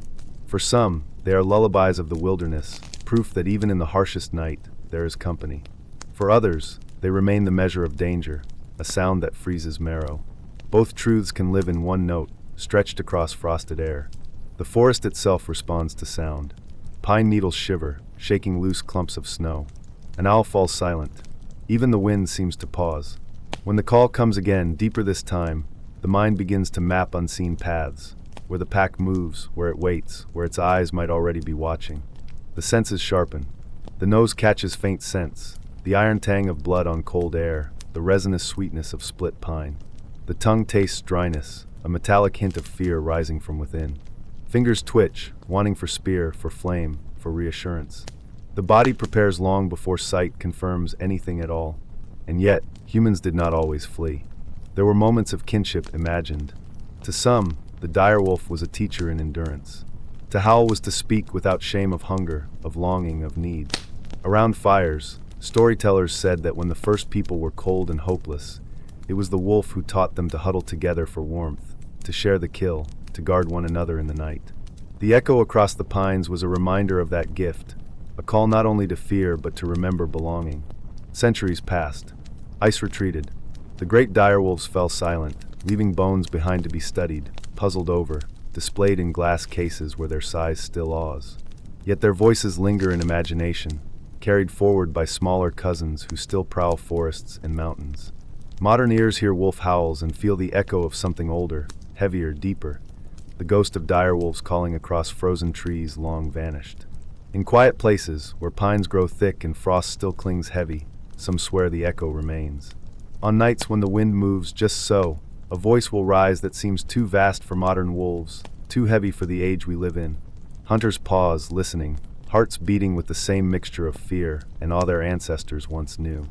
For some, they are lullabies of the wilderness, proof that even in the harshest night, there is company. For others, they remain the measure of danger, a sound that freezes marrow. Both truths can live in one note, stretched across frosted air. The forest itself responds to sound. Pine needles shiver, shaking loose clumps of snow. An owl falls silent. Even the wind seems to pause. When the call comes again, deeper this time, the mind begins to map unseen paths, where the pack moves, where it waits, where its eyes might already be watching. The senses sharpen. The nose catches faint scents, the iron tang of blood on cold air, the resinous sweetness of split pine. The tongue tastes dryness, a metallic hint of fear rising from within. Fingers twitch, wanting for spear, for flame, for reassurance. The body prepares long before sight confirms anything at all. And yet, humans did not always flee. There were moments of kinship imagined. To some, the direwolf was a teacher in endurance. To howl was to speak without shame of hunger, of longing, of need. Around fires, Storytellers said that when the first people were cold and hopeless, it was the wolf who taught them to huddle together for warmth, to share the kill, to guard one another in the night. The echo across the pines was a reminder of that gift, a call not only to fear but to remember belonging. Centuries passed. Ice retreated. The great direwolves fell silent, leaving bones behind to be studied, puzzled over, displayed in glass cases where their size still awes. Yet their voices linger in imagination, carried forward by smaller cousins who still prowl forests and mountains. Modern ears hear wolf howls and feel the echo of something older, heavier, deeper, the ghost of direwolves calling across frozen trees long vanished. In quiet places, where pines grow thick and frost still clings heavy, some swear the echo remains. On nights when the wind moves just so, a voice will rise that seems too vast for modern wolves, too heavy for the age we live in. Hunters pause, listening, hearts beating with the same mixture of fear and awe their ancestors once knew.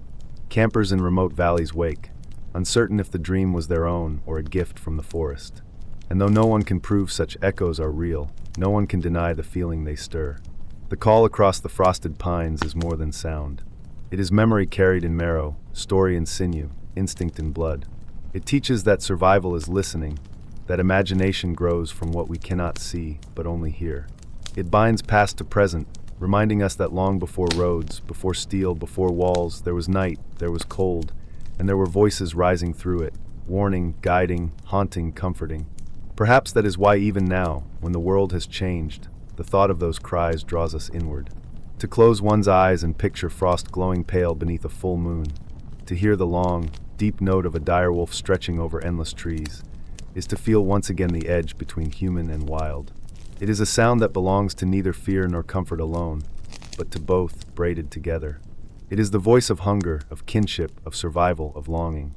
Campers in remote valleys wake, uncertain if the dream was their own or a gift from the forest. And though no one can prove such echoes are real, no one can deny the feeling they stir. The call across the frosted pines is more than sound. It is memory carried in marrow, story in sinew, instinct in blood. It teaches that survival is listening, that imagination grows from what we cannot see but only hear. It binds past to present, reminding us that long before roads, before steel, before walls, there was night, there was cold, and there were voices rising through it, warning, guiding, haunting, comforting. Perhaps that is why even now, when the world has changed, the thought of those cries draws us inward. To close one's eyes and picture frost glowing pale beneath a full moon, to hear the long, deep note of a direwolf stretching over endless trees, is to feel once again the edge between human and wild. It is a sound that belongs to neither fear nor comfort alone, but to both, braided together. It is the voice of hunger, of kinship, of survival, of longing.